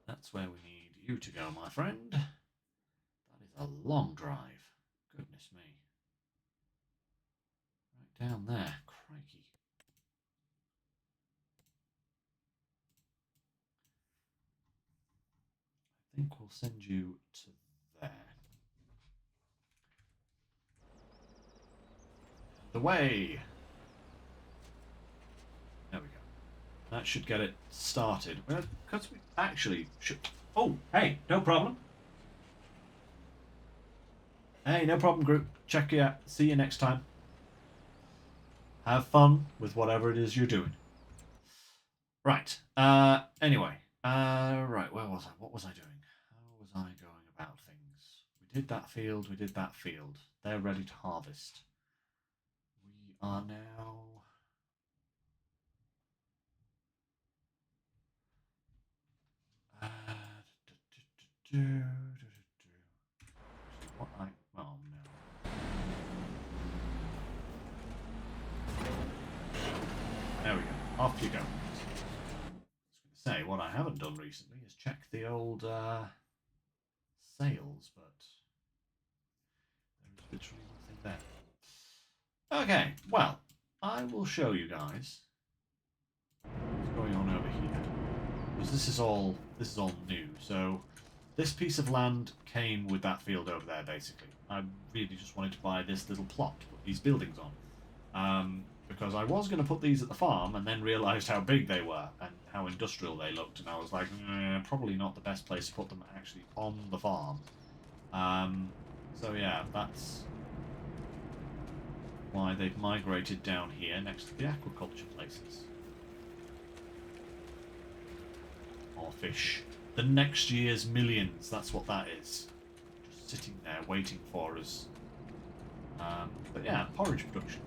That's where we need you to go, my friend. That is a long drive. Goodness me. Right down there. Crikey. I think we'll send you to there. The way. There we go. That should get it started. Well, because we actually should. Oh, hey, no problem. Hey, no problem, group. Check you out. See you next time. Have fun with whatever it is you're doing. Right. Anyway. Right. Where was I? What was I doing? How was I going about things? We did that field. We did that field. They're ready to harvest. We are now. What I? Oh no. There we go. Off you go. I was going to say, what I haven't done recently is check the old sales, but there is literally nothing there. Okay, well, I will show you guys what's going on over here. Because this is all new. So this piece of land came with that field over there, basically. I really just wanted to buy this little plot to put these buildings on. Because I was going to put these at the farm and then realised how big they were and how industrial they looked, and I was like, probably not the best place to put them actually on the farm. So yeah, that's why they've migrated down here next to the aquaculture places. More fish. The next year's millions, that's what that is. Just sitting there waiting for us. But yeah, porridge productions.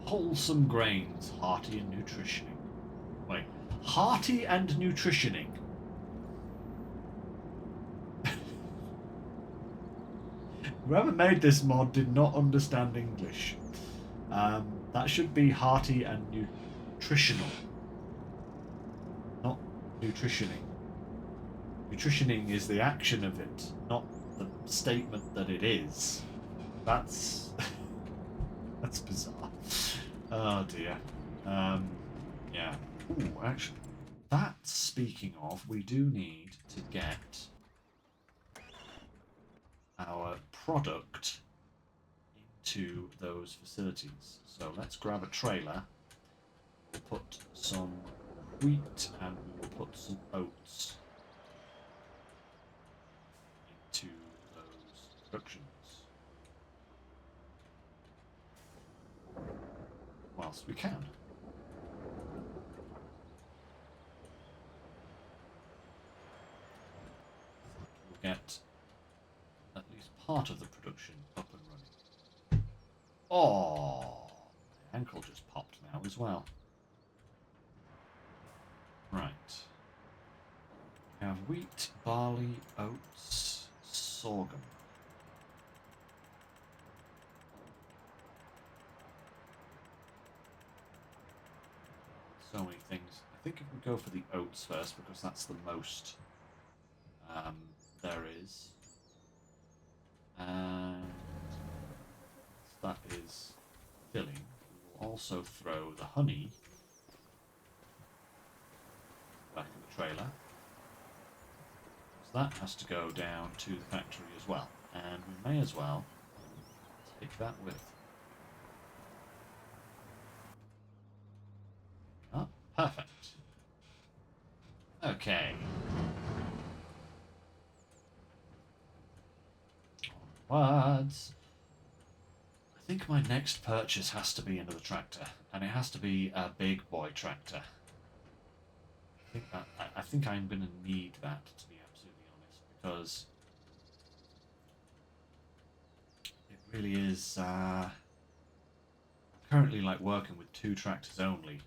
Wholesome grains, hearty and nutritioning. Wait, hearty and nutritioning? Whoever made this mod did not understand English. That should be hearty and nutritional. Not nutritioning. Nutritioning is the action of it, not the statement that it is. That's... that's bizarre. Oh dear. Yeah. Ooh, actually, that, speaking of, we do need to get our product into those facilities. So let's grab a trailer. We'll put some wheat and we'll put some oats into those productions. Whilst we can. We'll get at least part of the production up and running. Oh, my ankle just popped now as well. Right. We have wheat, barley, oats, sorghum. so many things. I think if we go for the oats first, because that's the most there is. And that is filling. We will also throw the honey back in the trailer. So that has to go down to the factory as well. And we may as well take that with. Oh, perfect. Okay. Onwards. I think my next purchase has to be another tractor, and it has to be a big boy tractor. I think I'm going to need that, to be absolutely honest, because it really is currently like working with 2 tractors only,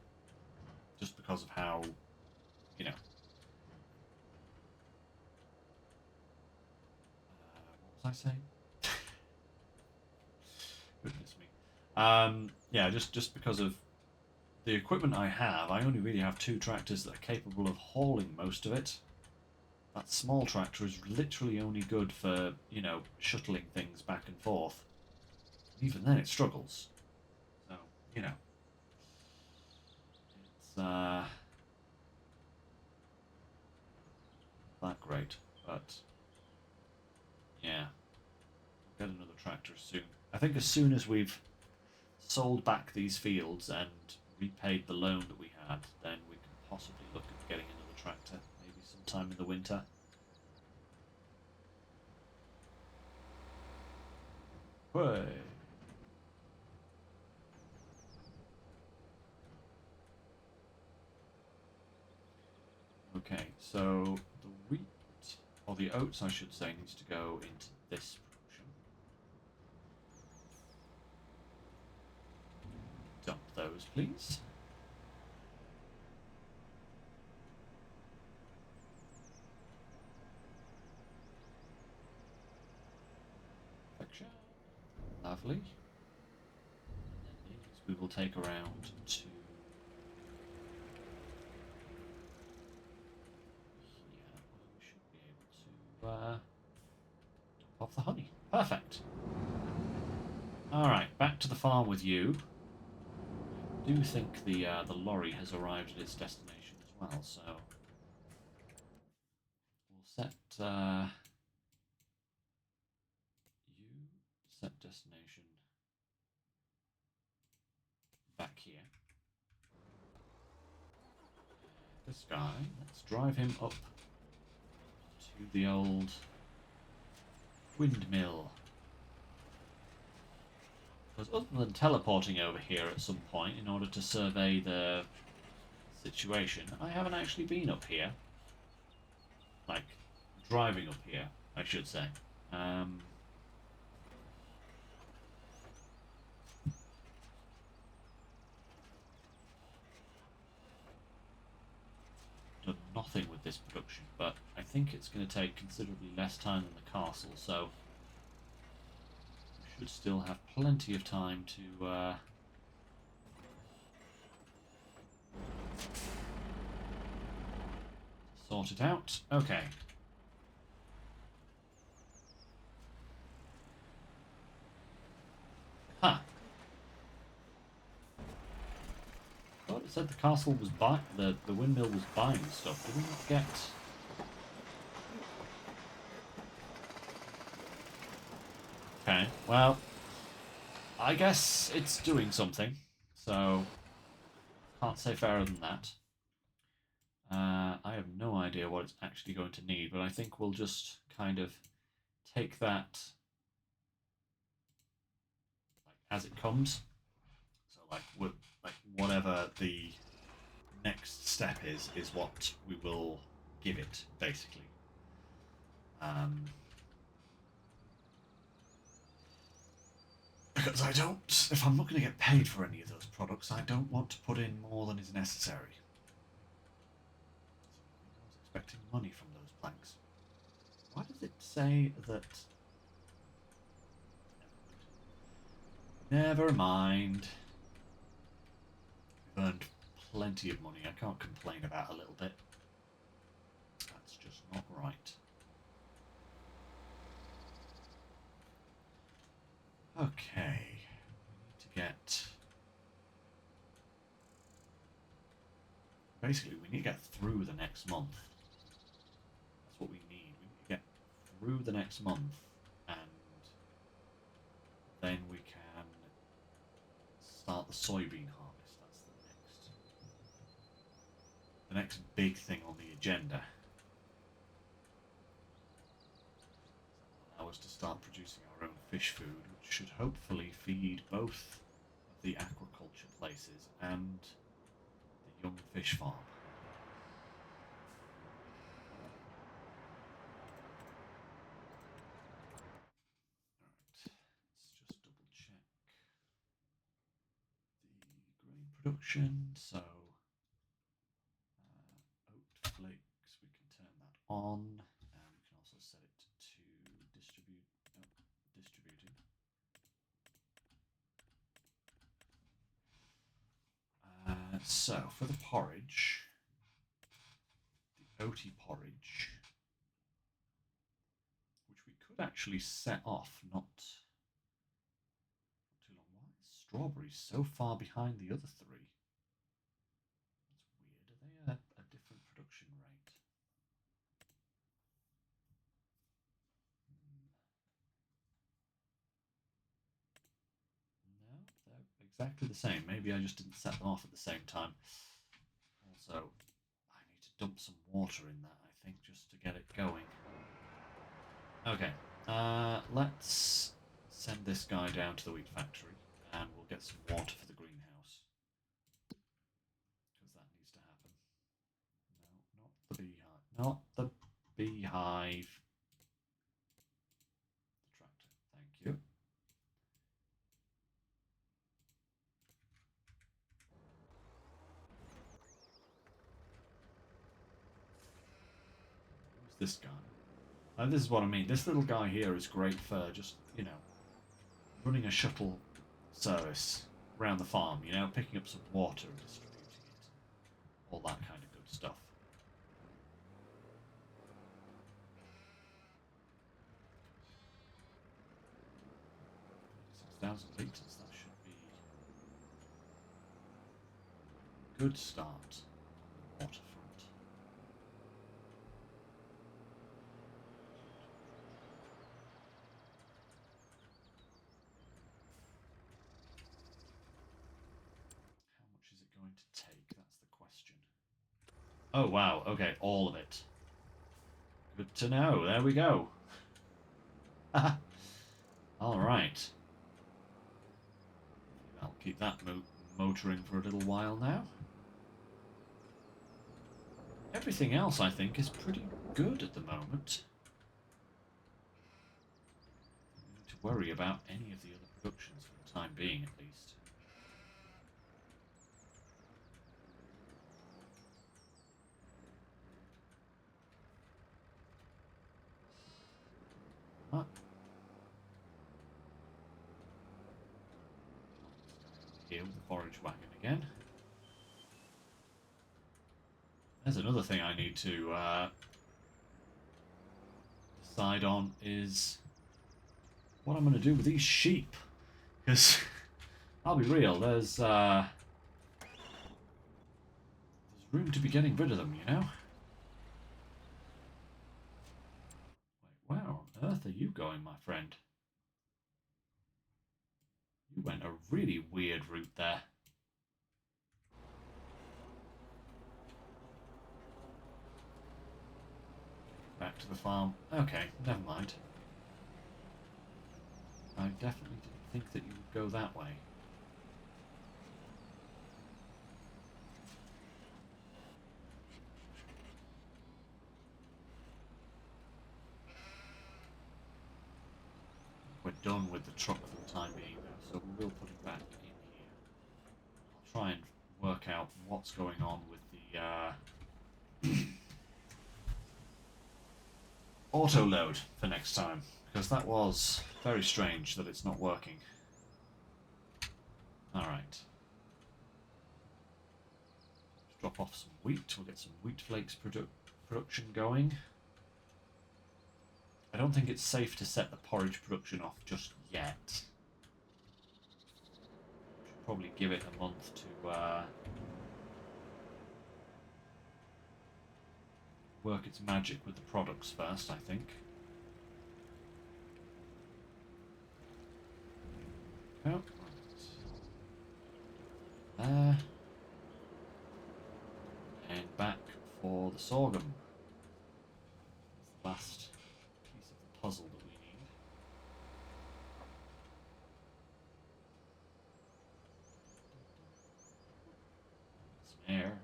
just because of how, you know. What was I saying? Goodness me. Yeah, just because of the equipment I have, I only really have 2 tractors that are capable of hauling most of it. That small tractor is literally only good for, you know, shuttling things back and forth. Even then it struggles. So, you know. It's not that great. But yeah. We'll get another tractor soon. I think as soon as we've sold back these fields and repaid the loan that we had, then we can possibly look at getting another tractor, maybe sometime in the winter. Way. Okay, so the wheat, or the oats I should say, needs to go into this production. Dump those, please. Perfection. Lovely. And then these we will take around to here. We should be able to dump off the honey. Perfect. Alright, back to the farm with you. I do think the lorry has arrived at its destination as well, so we'll set you set destination back here. This guy, let's drive him up to the old windmill. Because other than teleporting over here at some point in order to survey the situation, I haven't actually been up here. Like, driving up here, I should say. Done nothing with this production, but I think it's going to take considerably less time than the castle, so we should still have plenty of time to sort it out. Okay. Huh. I thought it said the castle was the windmill was buying stuff. Did we not get? Okay. Well, I guess it's doing something. So can't say fairer than that. I have no idea what it's actually going to need, but I think we'll just kind of take that like as it comes. So like whatever the next step is what we will give it basically. Because I don't, if I'm not going to get paid for any of those products, I don't want to put in more than is necessary. I was expecting money from those planks. Why does it say that? Never mind. We've earned plenty of money. I can't complain about a little bit. That's just not right. Okay. We need to get... Basically, we need to get through the next month. That's what we need. We need to get through the next month, and then we can start the soybean harvest. That's the next big thing on the agenda. Allow us to start producing our own fish food, which should hopefully feed both of the aquaculture places and the young fish farm. Alright, let's just double check the grain production. So, oat flakes, we can turn that on, and we can also set it to distributed. So, for the porridge, the oaty porridge, which we could actually set off not too long. Why is strawberries so far behind the other three? That's weird. Are they a different production rate? No, they're exactly the same. Maybe I just didn't set them off at the same time. Also, I need to dump some water in that, I think, just to get it going. Okay, let's send this guy down to the wheat factory, and we'll get some water for the greenhouse. Because that needs to happen. No, not the beehive. Not the beehive. The tractor, thank you. Who's this guy? And this is what I mean. This little guy here is great for just, you know, running a shuttle service around the farm, you know, picking up some water and distributing it. All that kind of good stuff. 6,000 litres, that should be a good start on the waterfront. How much is it going to take? That's the question. Oh, wow. Okay, all of it. Good to know. There we go. All right. I'll keep that motoring for a little while now. Everything else, I think, is pretty good at the moment. Don't need to worry about any of the other productions for the time being, at least. Huh? Here with the forage wagon again. There's another thing I need to decide on is what I'm going to do with these sheep. Because, I'll be real, there's room to be getting rid of them, you know? Wait, where on earth are you going, my friend? You went a really weird route there. Back to the farm. Okay, never mind. I definitely didn't think that you would go that way. We're done with the truck for the time being, though, so we will put it back in here. I'll try and work out what's going on with the auto load for next time, because that was very strange that it's not working. Alright. drop off some wheat. We'll get some wheat flakes production going. I don't think it's safe to set the porridge production off just yet. Should probably give it a month to work its magic with the products first, I think. Oh, right. There. And back for the sorghum. That's the last piece of the puzzle that we need. Some air.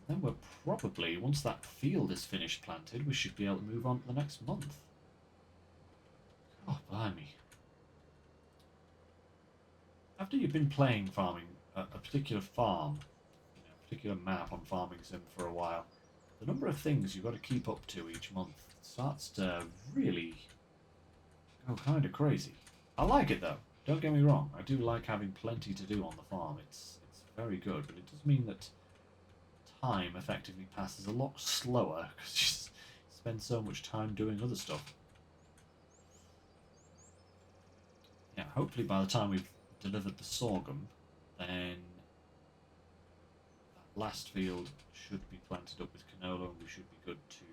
Then we're probably, once that field is finished planted, we should be able to move on to the next month. Oh, blimey. After you've been playing farming, a particular farm, a particular map on Farming Sim for a while, the number of things you've got to keep up to each month starts to really go kind of crazy. I like it though, don't get me wrong, I do like having plenty to do on the farm, it's very good, but it does mean that time effectively passes a lot slower because you spend so much time doing other stuff. Yeah, hopefully by the time we've delivered the sorghum, then that last field should be planted up with canola and we should be good to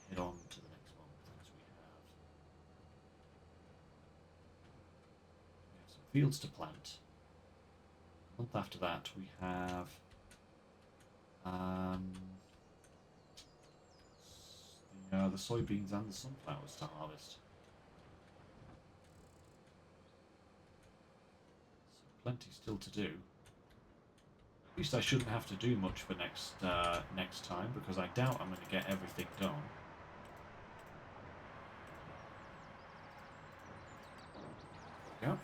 head on to the next month, as we have some fields to plant. A month after that we have the soybeans and the sunflowers to harvest. So plenty still to do. At least I shouldn't have to do much for next time, because I doubt I'm going to get everything done. There we go.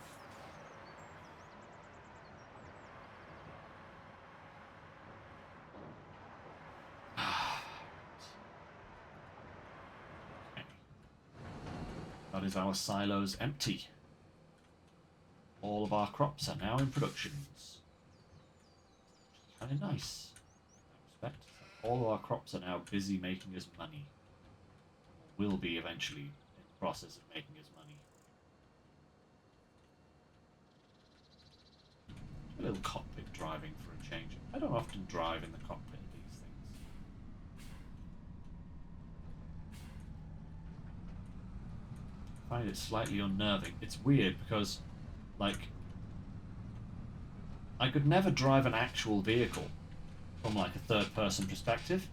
Okay. That is our silos empty. All of our crops are now in productions. Kind of nice, in that respect. All of our crops are now busy making us money. Or will be eventually in the process of making us money. A little cockpit driving for a change. I don't often drive in the cockpit of these things. I find it slightly unnerving. It's weird because, like, I could never drive an actual vehicle from like a third-person perspective,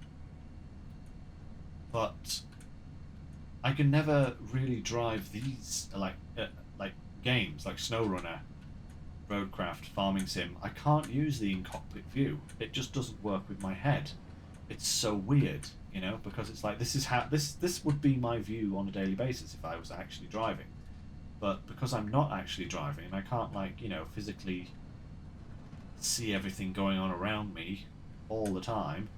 but I can never really drive these like games like SnowRunner, Roadcraft, Farming Sim. I can't use the in-cockpit view. It just doesn't work with my head. It's so weird, you know, because it's like this is how this would be my view on a daily basis if I was actually driving, but because I'm not actually driving and I can't, like, you know, physically see everything going on around me all the time,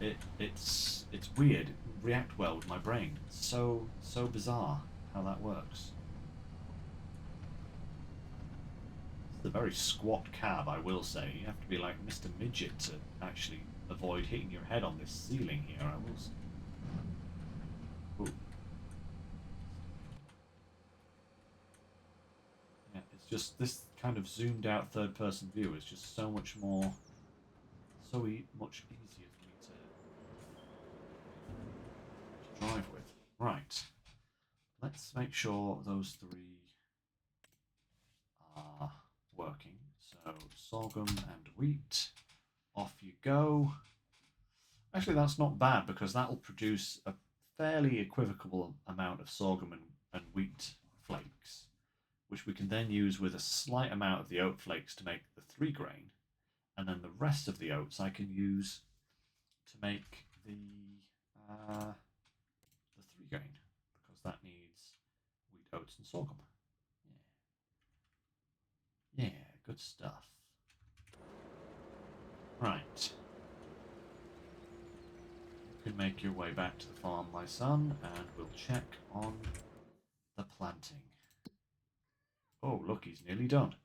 it's weird. It react well with my brain. It's so bizarre how that works. It's a very squat cab, I will say. You have to be like Mr. Midget to actually avoid hitting your head on this ceiling here, I will say. Ooh. Yeah, it's just this kind of zoomed out third person view is just so much more, much easier for me to drive with. Right, let's make sure those three are working. So sorghum and wheat, off you go. Actually, that's not bad because that will produce a fairly equivocal amount of sorghum and wheat flakes, which we can then use with a slight amount of the oat flakes to make the 3 grain, and then the rest of the oats I can use to make the 3 grain, because that needs wheat, oats, and sorghum. Yeah, good stuff. Right. You can make your way back to the farm, my son, and we'll check on the planting. Oh, look, he's nearly done.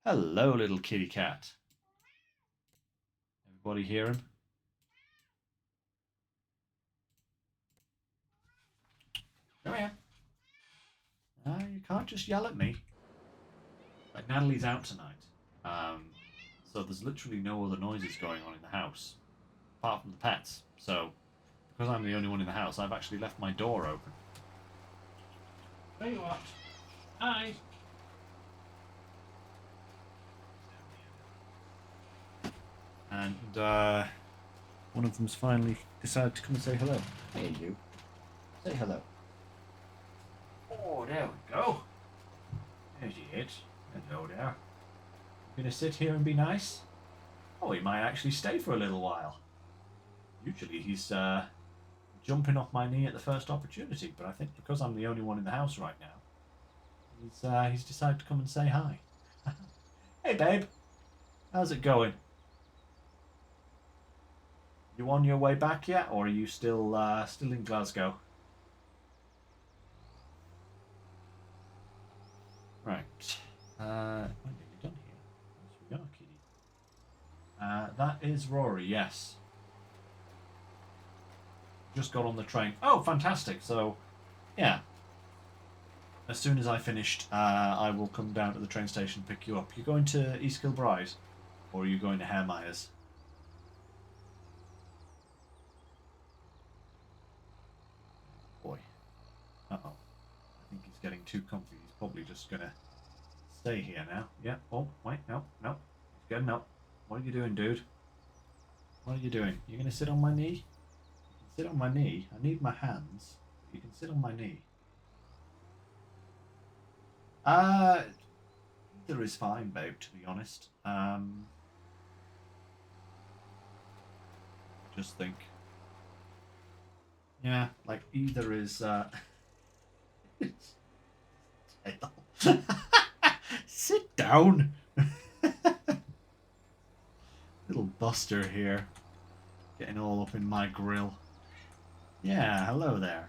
Hello, little kitty cat. Everybody hear him? Come here. You can't just yell at me. Like, Natalie's out tonight. So there's literally no other noises going on in the house. Apart from the pets. So, because I'm the only one in the house, I've actually left my door open. Tell you what. Hi. And one of them's finally decided to come and say hello. Hey, you. Say hello. Oh, there we go. There's it. Hello there. You gonna sit here and be nice? Oh, he might actually stay for a little while. Usually he's jumping off my knee at the first opportunity, but I think because I'm the only one in the house right now, he's decided to come and say hi. Hey, babe. How's it going? You on your way back yet, or are you still in Glasgow? Right. When are you done here? Yes, we are, kitty. That is Rory. Yes. Just got on the train. Oh, fantastic! So, yeah. As soon as I finished, I will come down to the train station and pick you up. You going to East Kilbride, or are you going to Hare Myers? Boy. Uh-oh. I think he's getting too comfy. He's probably just going to stay here now. Yeah. Oh, wait. No. No. He's getting up. What are you doing, dude? What are you doing? You're going to sit on my knee? You can sit on my knee. I need my hands. You can sit on my knee. Either is fine, babe, to be honest. Just think. Yeah, like either is Sit down. Little Buster here. Getting all up in my grill. Yeah, hello there.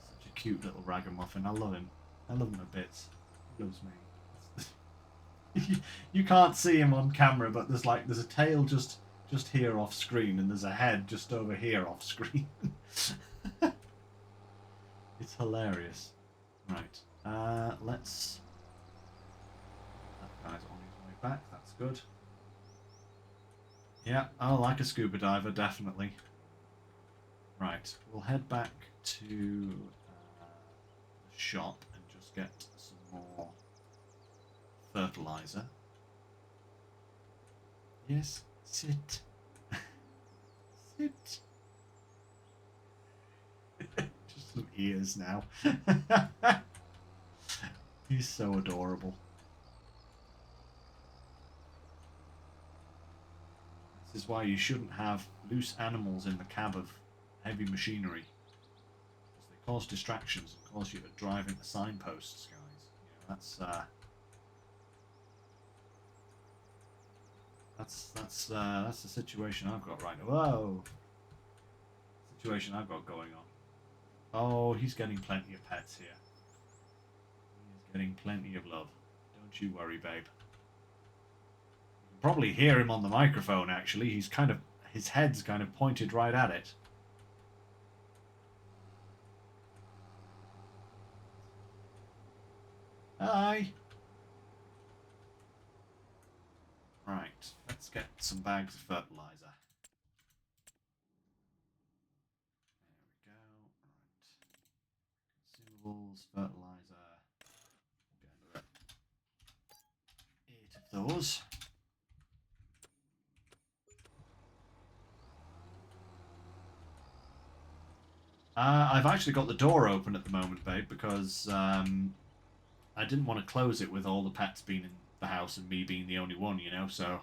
Such a cute little ragamuffin. I love him. I love him a bit. He loves me. You can't see him on camera, but there's a tail just here off screen, and there's a head just over here off screen. It's hilarious. Right. Let's. That guy's on his way back. That's good. Yeah, I like a scuba diver, definitely. Right, we'll head back to the shop and just get some more fertilizer. Yes, sit. Sit. Just some ears now. He's so adorable. This is why you shouldn't have loose animals in the cab of heavy machinery. Because they cause distractions and cause you to drive into signposts, guys. You know, that's the situation I've got right now. Whoa! Situation I've got going on. Oh, he's getting plenty of pets here. He's getting plenty of love. Don't you worry, babe. You can probably hear him on the microphone, actually. His head's kind of pointed right at it. Hi. Right, let's get some bags of fertilizer. There we go. Right. Consumables, fertilizer. Get 8 of those. I've actually got the door open at the moment, babe, because I didn't want to close it with all the pets being in the house and me being the only one, you know, so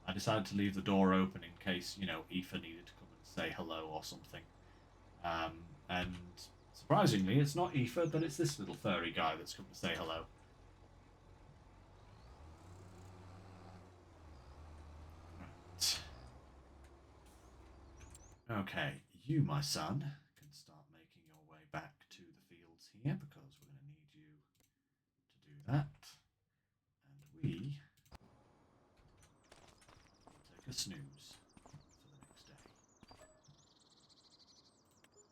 I decided to leave the door open in case, you know, Aoife needed to come and say hello or something. And surprisingly, it's not Aoife, but it's this little furry guy that's come to say hello. Right. Okay, you, my son, can start making your way back to the fields here because we're going to need you to do that. a snooze for the next day.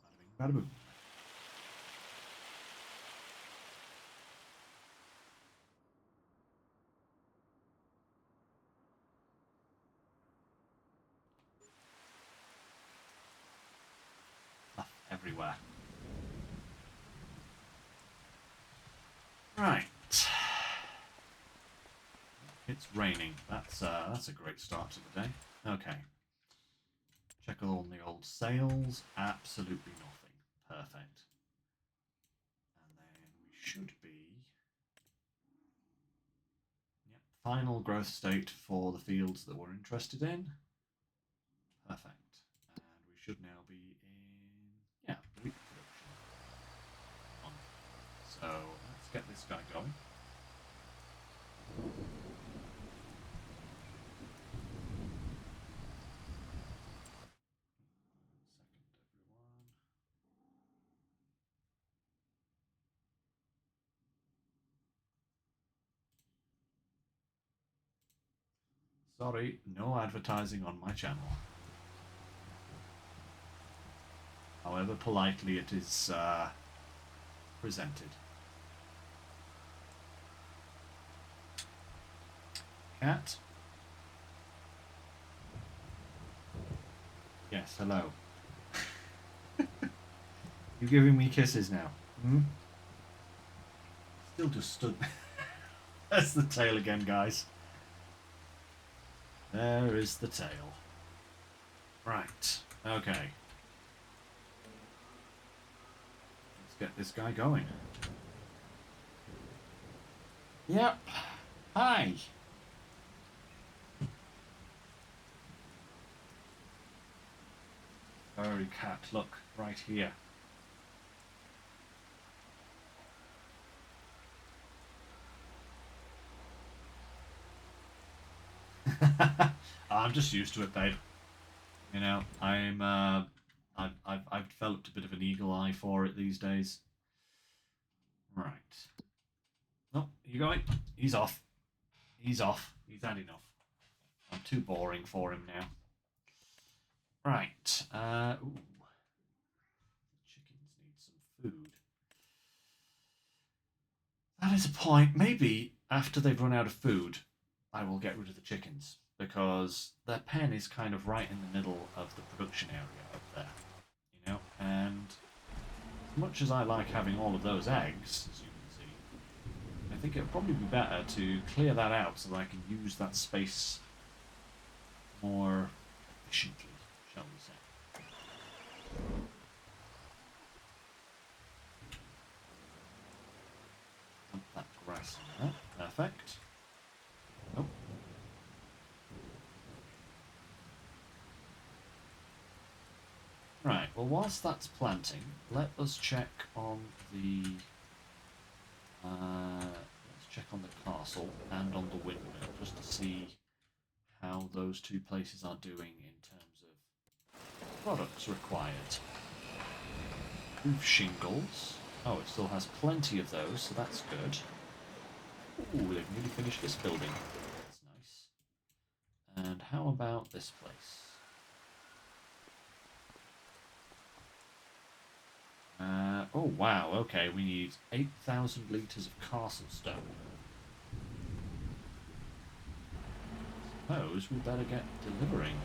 Bada bing, bada boom. Stuff everywhere. Right. It's raining. That's a great start to the day. Okay. Check on the old sails. Absolutely nothing. Perfect. And then we should be... Yep. Final growth state for the fields that we're interested in. Perfect. And we should now be in... Yeah, wheat production. So let's get this guy going. Sorry, no advertising on my channel. However politely it is presented. Cat? Yes, hello. You're giving me kisses now. Hmm? Still just stood. That's the tail again, guys. There is the tail. Right. Okay. Let's get this guy going. Yep. Hi. Furry cat, look, right here. I'm just used to it, babe. You know, I've developed a bit of an eagle eye for it these days. Right. Oh, you going? He's off. He's off. He's had enough. I'm too boring for him now. Right. Ooh. The chickens need some food. That is a point. Maybe after they've run out of food, I will get rid of the chickens. Because their pen is kind of right in the middle of the production area up there. You know? And as much as I like having all of those eggs, as you can see, I think it would probably be better to clear that out so that I can use that space more efficiently, shall we say. Dump that grass in there. Perfect. Oh. Right, well whilst that's planting, let us check on the let's check on the castle and on the windmill just to see how those two places are doing in terms of products required. Roof shingles. Oh, it still has plenty of those, so that's good. Ooh, they've nearly finished this building. That's nice. And how about this place? Oh wow, okay, we need 8,000 litres of castle stone. Suppose we better get delivering.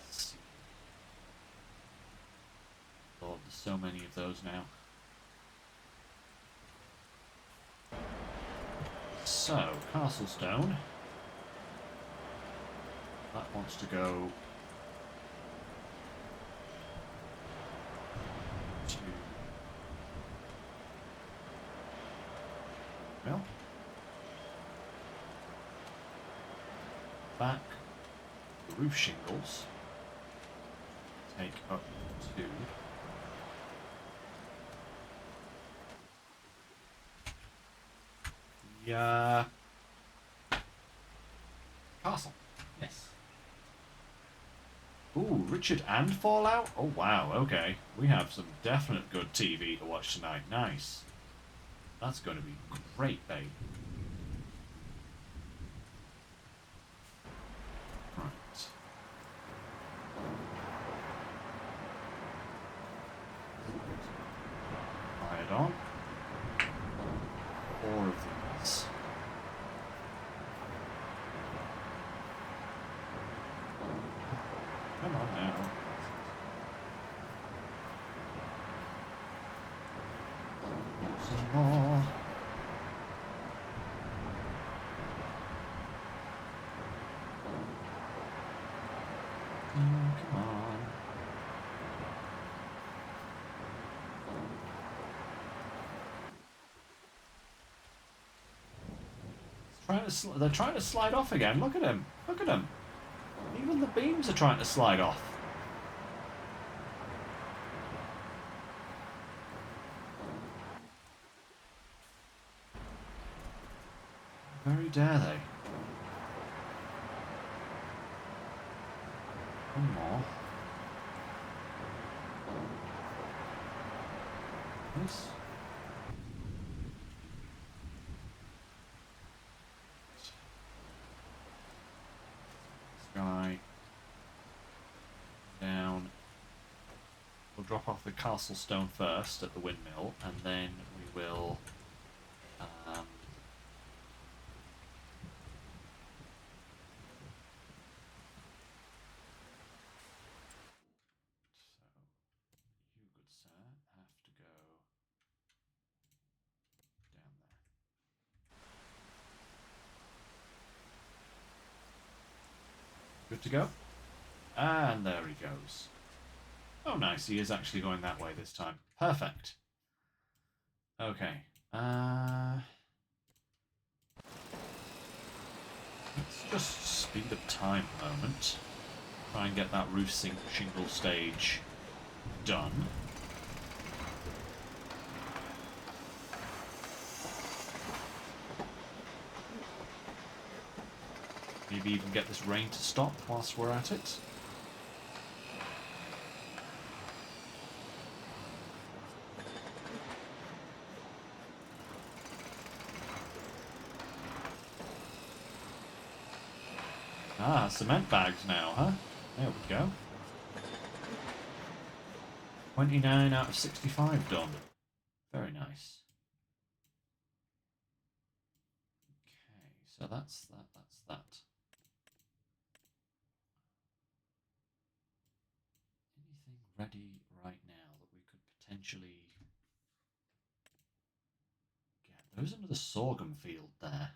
Let's see. Lord, there's so many of those now. So, castle stone. That wants to go to... Well, back the roof shingles. Take up to... the castle. Yes. Ooh, Richard and Fallout? Oh, wow, okay. We have some definite good TV to watch tonight. Nice. That's going to be great, babe. Right. Fired on. 4 of these. Come on now. Some more. Oh, come on. They're trying to slide off again. Look at him. Look at him. Even the beams are trying to slide off. Very dare they. One more. Nice. Sky. Down. We'll drop off the castle stone first at the windmill, and then we will you, good sir, have to go down there. Good to go? And there he goes. Oh, nice. He is actually going that way this time. Perfect. Okay. Let's just speed up time a moment. Try and get that roof shingle stage done. Maybe even get this rain to stop whilst we're at it. Ah, cement bags now, huh? There we go. 29 out of 65 done. Very nice. Okay, so that's that. Anything ready right now that we could potentially get? There's another sorghum field there.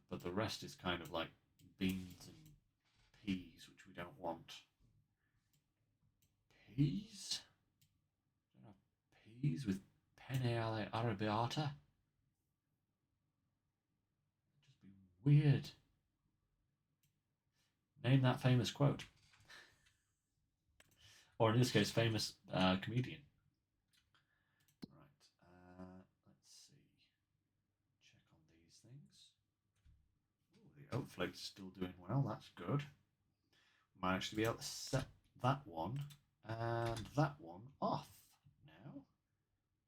But the rest is kind of like beans and peas, which we don't want. Peas? Don't have peas with penne arrabbiata? Just be weird. Name that famous quote. Or in this case, famous comedian. Right, let's see. Check on these things. Ooh, the oat flake's still doing well, that's good. Might actually be able to set that one and that one off now.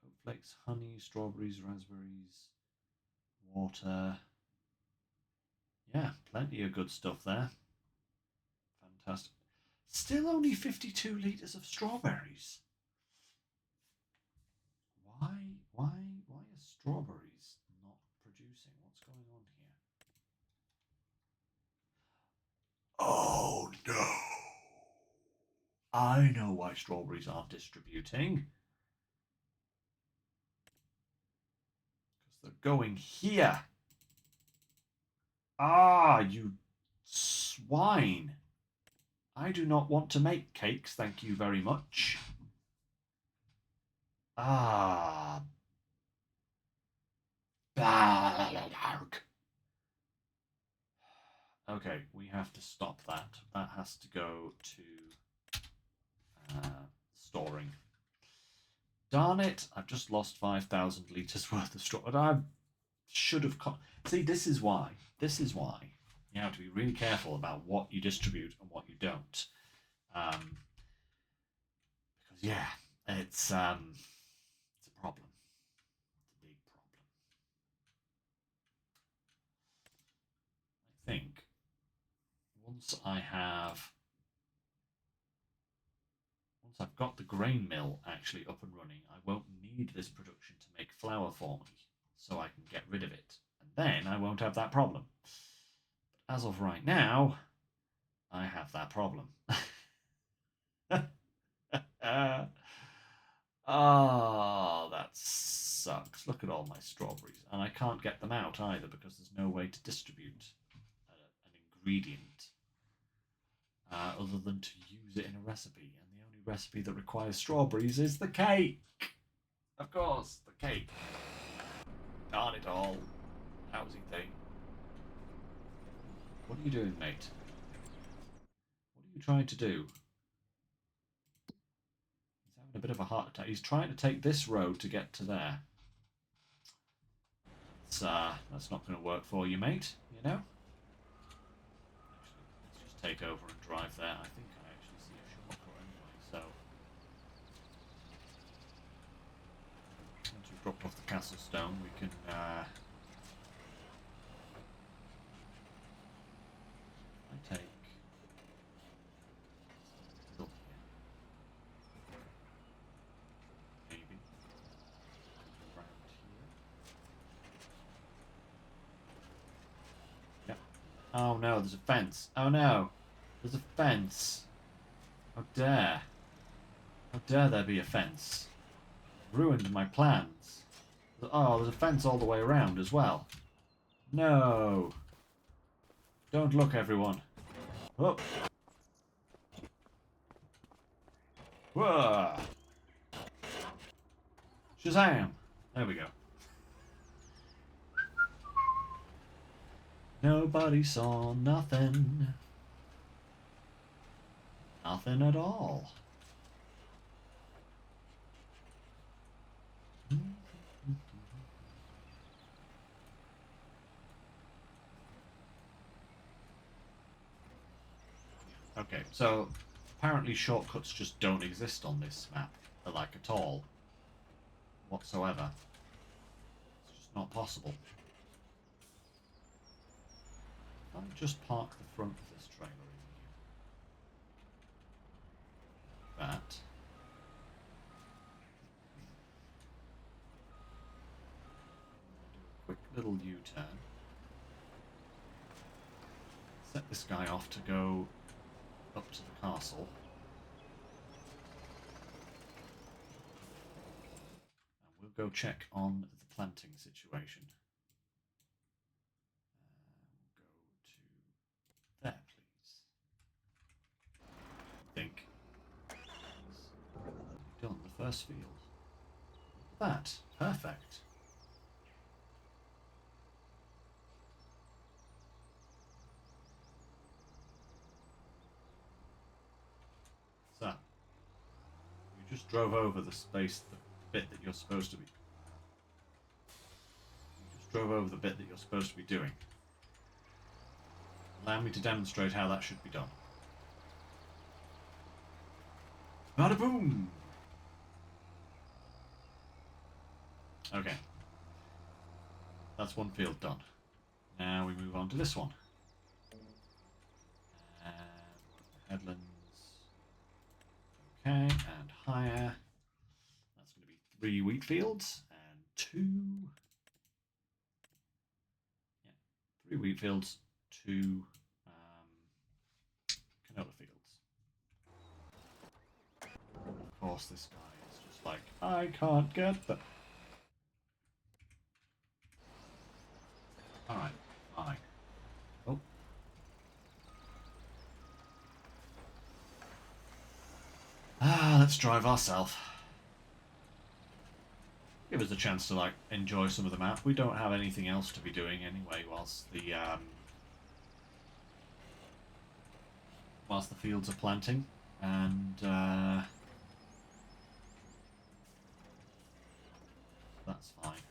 Oat flakes, honey, strawberries, raspberries, water. Yeah, plenty of good stuff there. Fantastic. Still only 52 litres of strawberries. Why are strawberries not producing? What's going on here? Oh no! I know why strawberries aren't distributing. Because they're going here. Ah, you swine. I do not want to make cakes, thank you very much. Ah. Okay, we have to stop that. That has to go to storing. Darn it, I've just lost 5,000 litres worth of straw. And I should have... See, this is why. This is why You have to be really careful about what you distribute and what you don't. Because yeah, it's a problem. It's a big problem. I think once I have once I've got the grain mill actually up and running, I won't need this production to make flour for me, so I can get rid of it, and then I won't have that problem. But as of right now, I have that problem. Oh, that sucks. Look at all my strawberries. And I can't get them out either because there's no way to distribute an ingredient other than to use it in a recipe. And the only recipe that requires strawberries is the cake. Of course, the cake. Darn it all. Housing thing. What are you doing, mate? What are you trying to do? He's having a bit of a heart attack. He's trying to take this road to get to there. That's not going to work for you, mate, you know? Actually, let's just take over and drive there. I think I actually see a shortcut anyway, so... Once we've dropped off the castle stone, we can, I take... Up here. Maybe. Around here. Yep. Oh no, there's a fence. Oh no! There's a fence! How dare! How dare there be a fence? Ruined my plans. Oh, there's a fence all the way around as well. No! Don't look, everyone. Oh! Whoa! Shazam! There we go. Nobody saw nothing. Nothing at all. Okay, so apparently shortcuts just don't exist on this map, like at all, whatsoever. It's just not possible. If I just park the front of this trailer in here, that. Quick little U-turn. Set this guy off to go up to the castle. And we'll go check on the planting situation. We'll go to there, please. I think. Done the first field. That. Perfect. So, you just drove over the space, the bit that you're supposed to be. You just drove over the bit that you're supposed to be doing. Allow me to demonstrate how that should be done. Bada boom! Okay. That's one field done. Now we move on to this one. And headlands. Okay, and higher. That's going to be 3 wheat fields and 2. Yeah, 3 wheat fields, 2 canola fields. Of course, this guy is just like, I can't get that. Alright, fine. Oh. Let's drive ourselves. Give us a chance to, like, enjoy some of the map. We don't have anything else to be doing anyway whilst the fields are planting. And, that's fine.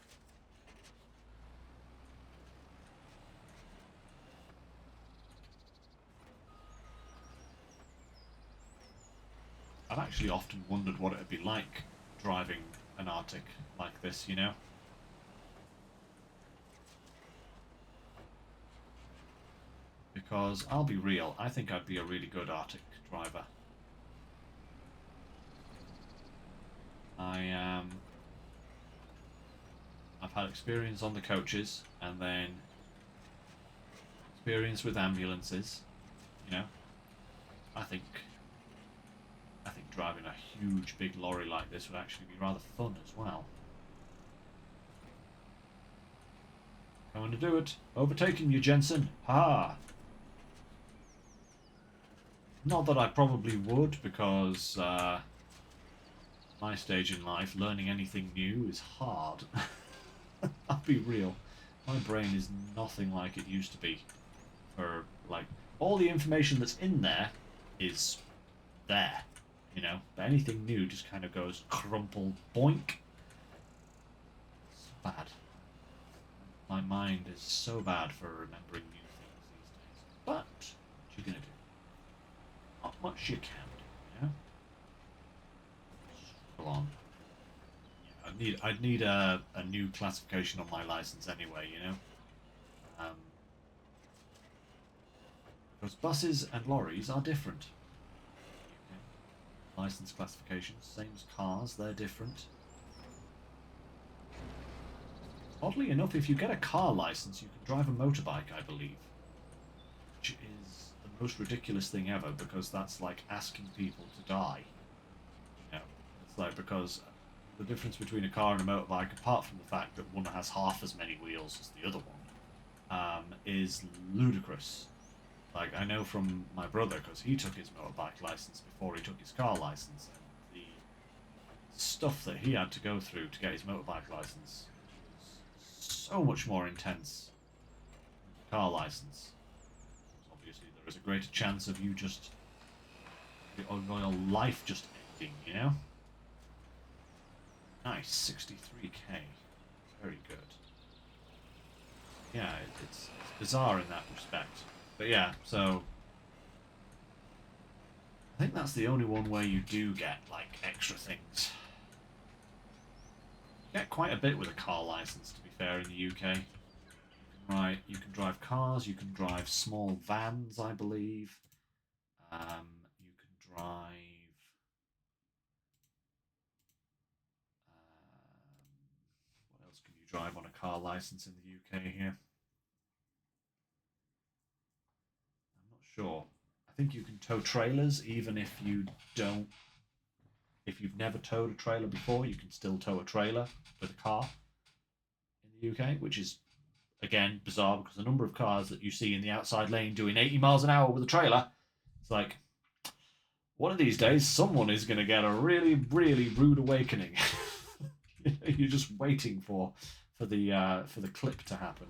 I've actually often wondered what it'd be like driving an Arctic like this, you know? Because I'll be real, I think I'd be a really good Arctic driver. I've had experience on the coaches, and then experience with ambulances. You know, I think I think driving a huge big lorry like this would actually be rather fun as well. Going to do it. Overtaking you, Jensen. Ha! Not that I probably would, because my stage in life, learning anything new is hard. I'll be real. My brain is nothing like it used to be. For, like, all the information that's in there is there, you know? But anything new just kind of goes crumple boink. It's bad. My mind is so bad for remembering new things these days. But, what you gonna do? Not much you can do, you know? Struggle on. I'd need a new classification on my license anyway, you know? Um, because buses and lorries are different. Okay. License classifications, same as cars, they're different. Oddly enough, if you get a car license, you can drive a motorbike, I believe. Which is the most ridiculous thing ever, because that's like asking people to die. You know? It's like, because the difference between a car and a motorbike, apart from the fact that one has half as many wheels as the other one, is ludicrous. Like, I know from my brother, because he took his motorbike license before he took his car license, and the stuff that he had to go through to get his motorbike license was so much more intense than the car license. Because obviously there is a greater chance of you just, your life just ending, you know? Nice, 63k. Very good. Yeah, it's bizarre in that respect. But yeah, so I think that's the only one where you do get like extra things. You get quite a bit with a car license, to be fair, in the UK. Right, you can drive cars, you can drive small vans, I believe. You can drive. What else can you drive on a car license in the UK here? I'm not sure. I think you can tow trailers even if you don't. If you've never towed a trailer before, you can still tow a trailer with a car in the UK, which is again bizarre because the number of cars that you see in the outside lane doing 80 miles an hour with a trailer, it's like one of these days someone is going to get a really, really rude awakening. You're just waiting for the clip to happen.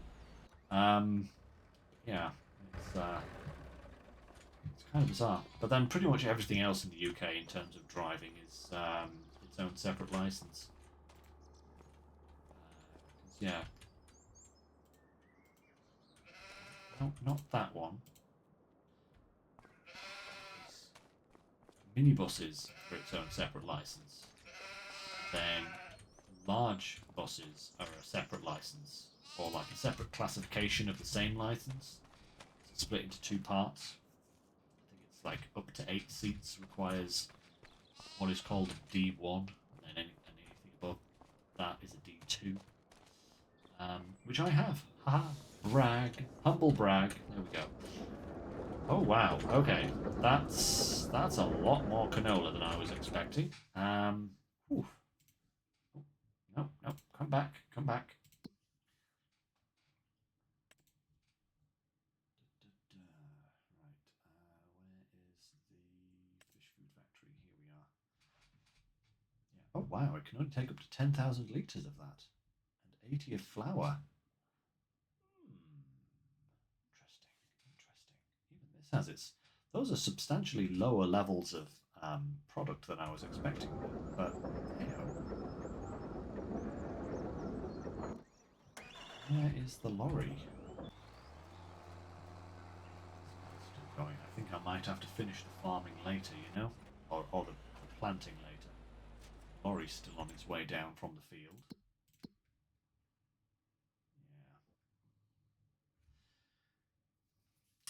Yeah, it's kind of bizarre. But then pretty much everything else in the UK in terms of driving is its own separate license. Yeah, no, not that one. Minibuses for its own separate license. Then large buses are a separate license, or like a separate classification of the same license. It's split into two parts. I think it's like up to 8 seats requires what is called a D1, and then anything above that is a D2, which I have. Haha, brag, humble brag. There we go. Oh wow. Okay, that's a lot more canola than I was expecting. Whew. Oh, no, no, come back, come back. Right, where is the fish food factory? Here we are. Yeah. Oh wow, it can only take up to 10,000 litres of that, and 80 of flour. Hmm. Interesting, interesting. Even this has its. Those are substantially lower levels of product than I was expecting, but hey ho. Where is the lorry? Still going. I think I might have to finish the farming later, you know? Or the planting later. Lorry's still on its way down from the field.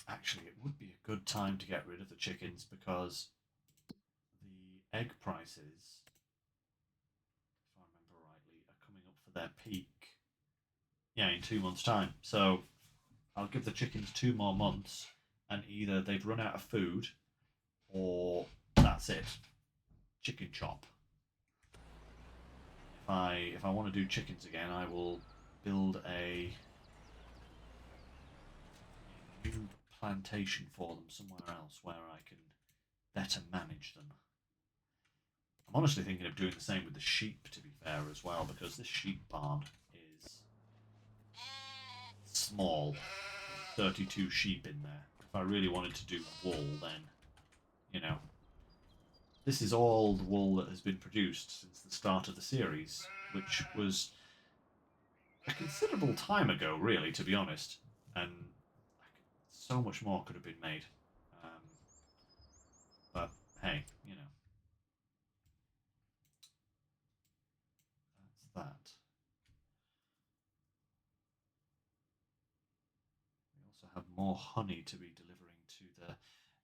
Yeah. Actually, it would be a good time to get rid of the chickens because the egg prices, if I remember rightly, are coming up for their peak. Yeah, in 2 months' time. So I'll give the chickens 2 more months, and either they've run out of food, or that's it. Chicken chop. If I want to do chickens again, I will build a new plantation for them somewhere else where I can better manage them. I'm honestly thinking of doing the same with the sheep, to be fair, as well, because this sheep barn is small. 32 sheep in there. If I really wanted to do wool, then, you know, this is all the wool that has been produced since the start of the series, which was a considerable time ago, really, to be honest. And so much more could have been made. Um, but hey, you know, that's that. We also have more honey to be delivering to the.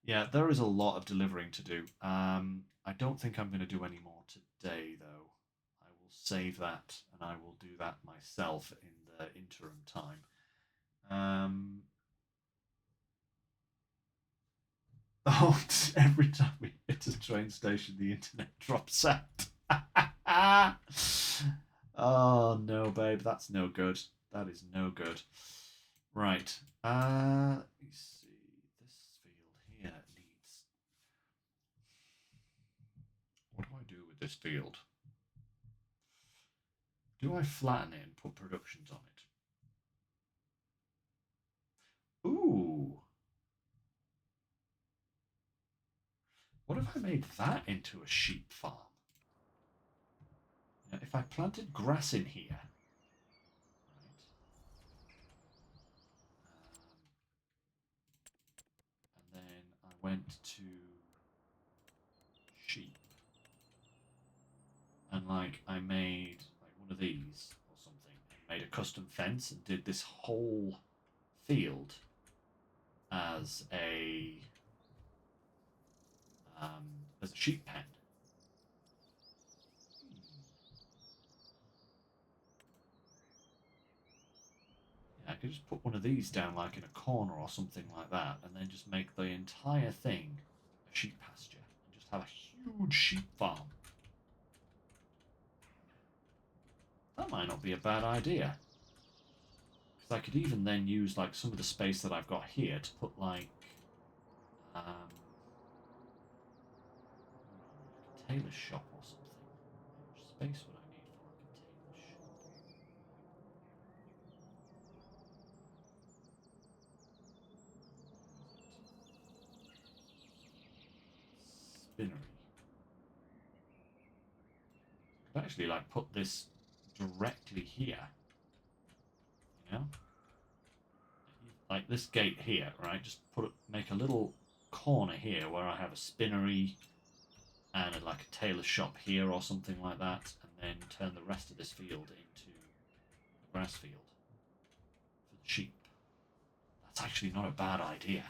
Yeah, there is a lot of delivering to do. I don't think I'm going to do any more today, though. I will save that, and I will do that myself in the interim time. Oh, every time we hit a train station, the internet drops out. Oh no, babe, that's no good. That is no good. Right. Let me see. This field here needs. What do I do with this field? Do I flatten it and put productions on it? Ooh. What if I made that into a sheep farm? Now, if I planted grass in here, right? And then I went to sheep, and like I made like one of these or something, and made a custom fence and did this whole field as a sheep pen. Yeah, I could just put one of these down like in a corner or something like that, and then just make the entire thing a sheep pasture and just have a huge sheep farm. That might not be a bad idea. Because I could even then use like some of the space that I've got here to put like a tailor shop or something. How much space would I need for like a tailor shop? Spinnery. I could actually like put this directly here. You know? Like this gate here, right? Just make a little corner here where I have a spinnery and like a tailor shop here or something like that, and then turn the rest of this field into a grass field for the sheep. That's actually not a bad idea.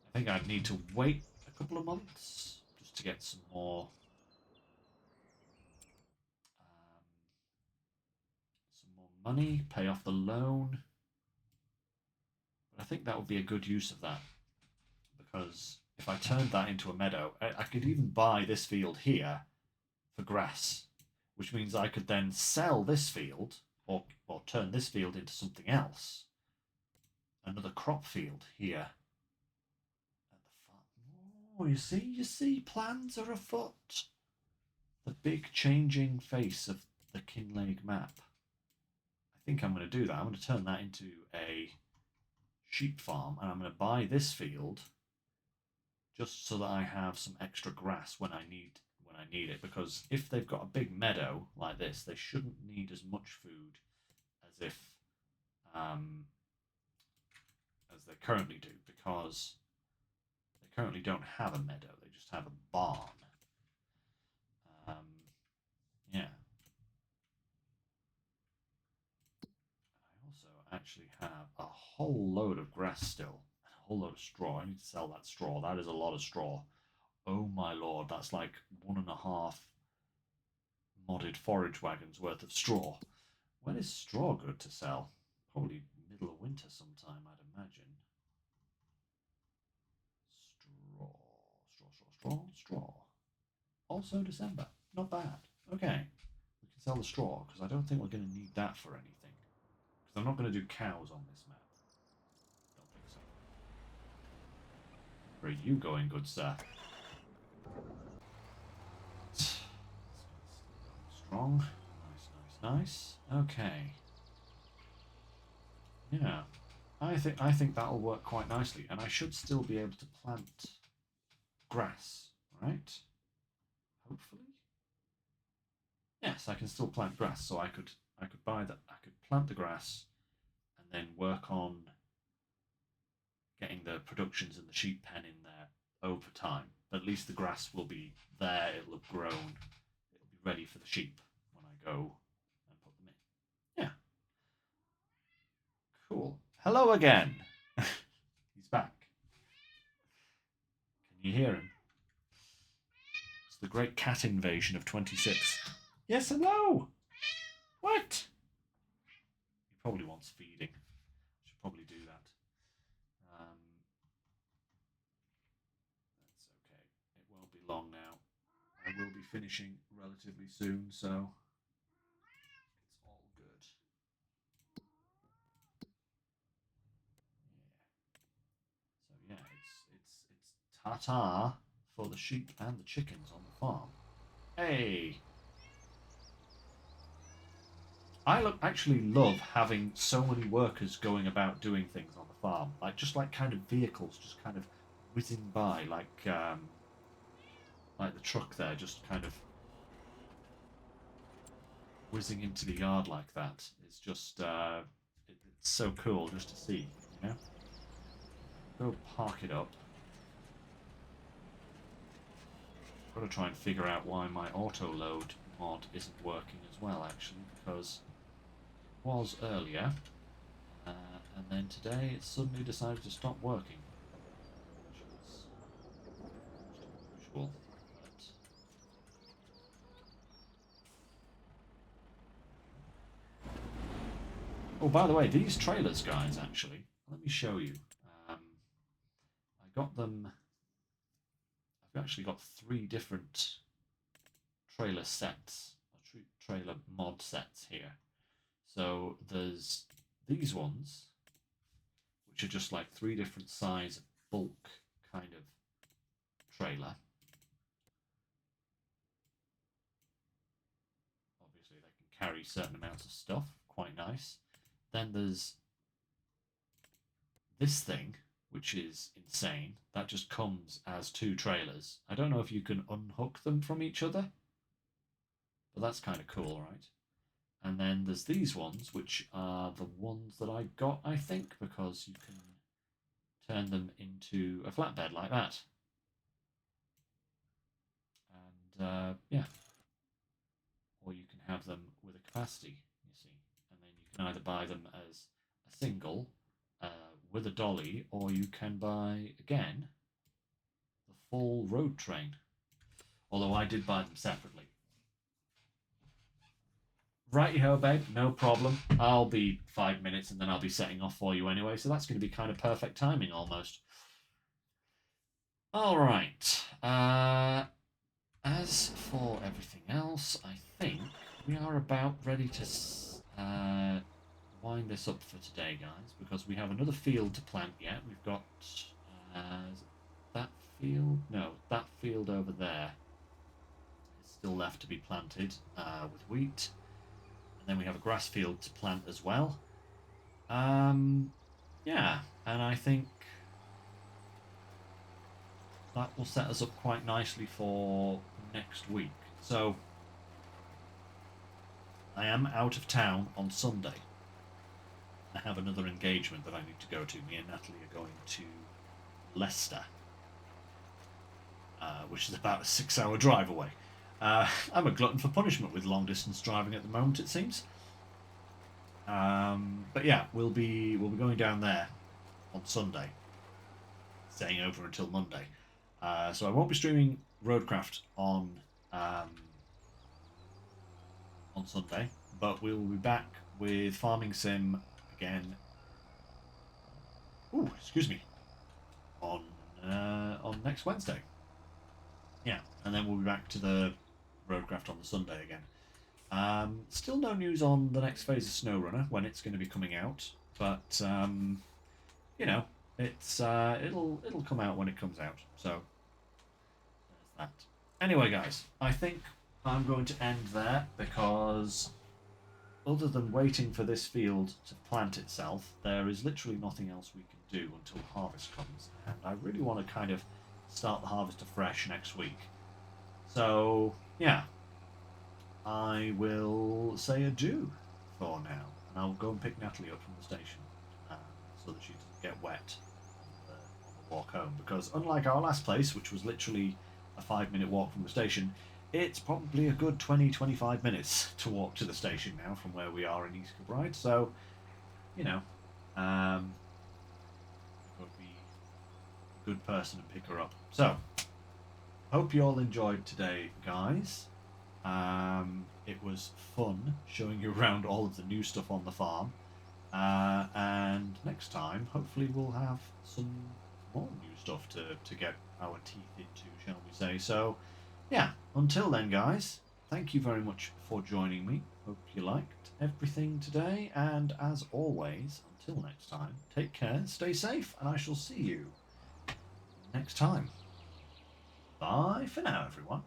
I think I'd need to wait a couple of months just to get um, some more money, pay off the loan. But I think that would be a good use of that, because if I turned that into a meadow, I could even buy this field here for grass, which means I could then sell this field or turn this field into something else. Another crop field here at the farm. Oh, you see, plans are afoot. The big changing face of the Kinlaig map. I think I'm going to do that. I'm going to turn that into a sheep farm, and I'm going to buy this field just so that I have some extra grass when I need it. Because if they've got a big meadow like this, they shouldn't need as much food as if as they currently do, because they currently don't have a meadow. They just have a barn. actually have a whole load of grass still. A whole load of straw. I need to sell that straw. That is a lot of straw. Oh my lord, that's like 1.5 modded forage wagons worth of straw. When is straw good to sell? Probably middle of winter sometime, I'd imagine. Straw. Also December. Not bad. Okay. We can sell the straw, because I don't think we're going to need that for anything. Because I'm not going to do cows on this map. Don't think so. Where are you going, good sir? Strong. Nice. Okay. Yeah. I think that'll work quite nicely, and I should still be able to plant grass, right? Hopefully. Yes, I can still plant grass, so I could buy that. I could plant the grass, and then work on getting the productions and the sheep pen in there over time. But at least the grass will be there. It'll have grown. It'll be ready for the sheep when I go and put them in. Yeah. Cool. Hello again. He's back. Can you hear him? It's the great cat invasion of 26. Yes, hello. What? He probably wants feeding. Should probably do that. That's okay. It won't be long now. I will be finishing relatively soon, so it's all good. Yeah. So yeah, it's ta-ta for the sheep and the chickens on the farm. Hey. I actually love having so many workers going about doing things on the farm, just like kind of vehicles just kind of whizzing by, like the truck there, just kind of whizzing into the yard like that. It's just it's so cool just to see, you know. Go park it up. I've got to try and figure out why my auto load mod isn't working as well, actually, because it was earlier, and then today it suddenly decided to stop working, which is unusual. Oh, by the way, these trailers, guys, actually, let me show you. I got them. I've actually got 3 different trailer sets, trailer mod sets here. So there's these ones, which are just like 3 different size bulk kind of trailer. Obviously, they can carry certain amounts of stuff, quite nice. Then there's this thing, which is insane. That just comes as 2 trailers. I don't know if you can unhook them from each other, but that's kind of cool, right? And then there's these ones, which are the ones that I got, I think, because you can turn them into a flatbed like that. And yeah, or you can have them with a capacity, you see. And then you can either buy them as a single with a dolly, or you can buy, again, the full road train. Although I did buy them separately. Righty-ho, babe, no problem. I'll be 5 minutes and then I'll be setting off for you anyway, so that's going to be kind of perfect timing almost. All right. As for everything else, I think we are about ready to wind this up for today, guys, because we have another field to plant yet. We've got that field? No, that field over there is still left to be planted with wheat. And then we have a grass field to plant as well. Yeah, and I think that will set us up quite nicely for next week. So, I am out of town on Sunday. I have another engagement that I need to go to. Me and Natalie are going to Leicester, which is about a 6-hour drive away. I'm a glutton for punishment with long-distance driving at the moment, it seems. But yeah, we'll be going down there on Sunday, staying over until Monday. So I won't be streaming Roadcraft on Sunday, but we'll be back with Farming Sim again. Ooh, excuse me, on next Wednesday. Yeah, and then we'll be back to the Roadcraft on the Sunday again. Still no news on the next phase of SnowRunner when it's going to be coming out, but you know, it'll come out when it comes out. So there's that. Anyway, guys, I think I'm going to end there because other than waiting for this field to plant itself, there is literally nothing else we can do until harvest comes, and I really want to kind of start the harvest afresh next week. So yeah, I will say adieu for now, and I'll go and pick Natalie up from the station so that she doesn't get wet on the walk home. Because unlike our last place, which was literally a 5-minute walk from the station, it's probably a good 20-25 minutes to walk to the station now from where we are in East Kilbride. So, you know, I've got to be a good person and pick her up. So, hope you all enjoyed today, guys. It was fun showing you around all of the new stuff on the farm. And next time, hopefully, we'll have some more new stuff to get our teeth into, shall we say. So, yeah, until then, guys, thank you very much for joining me. Hope you liked everything today. And as always, until next time, take care, stay safe, and I shall see you next time. Bye for now, everyone.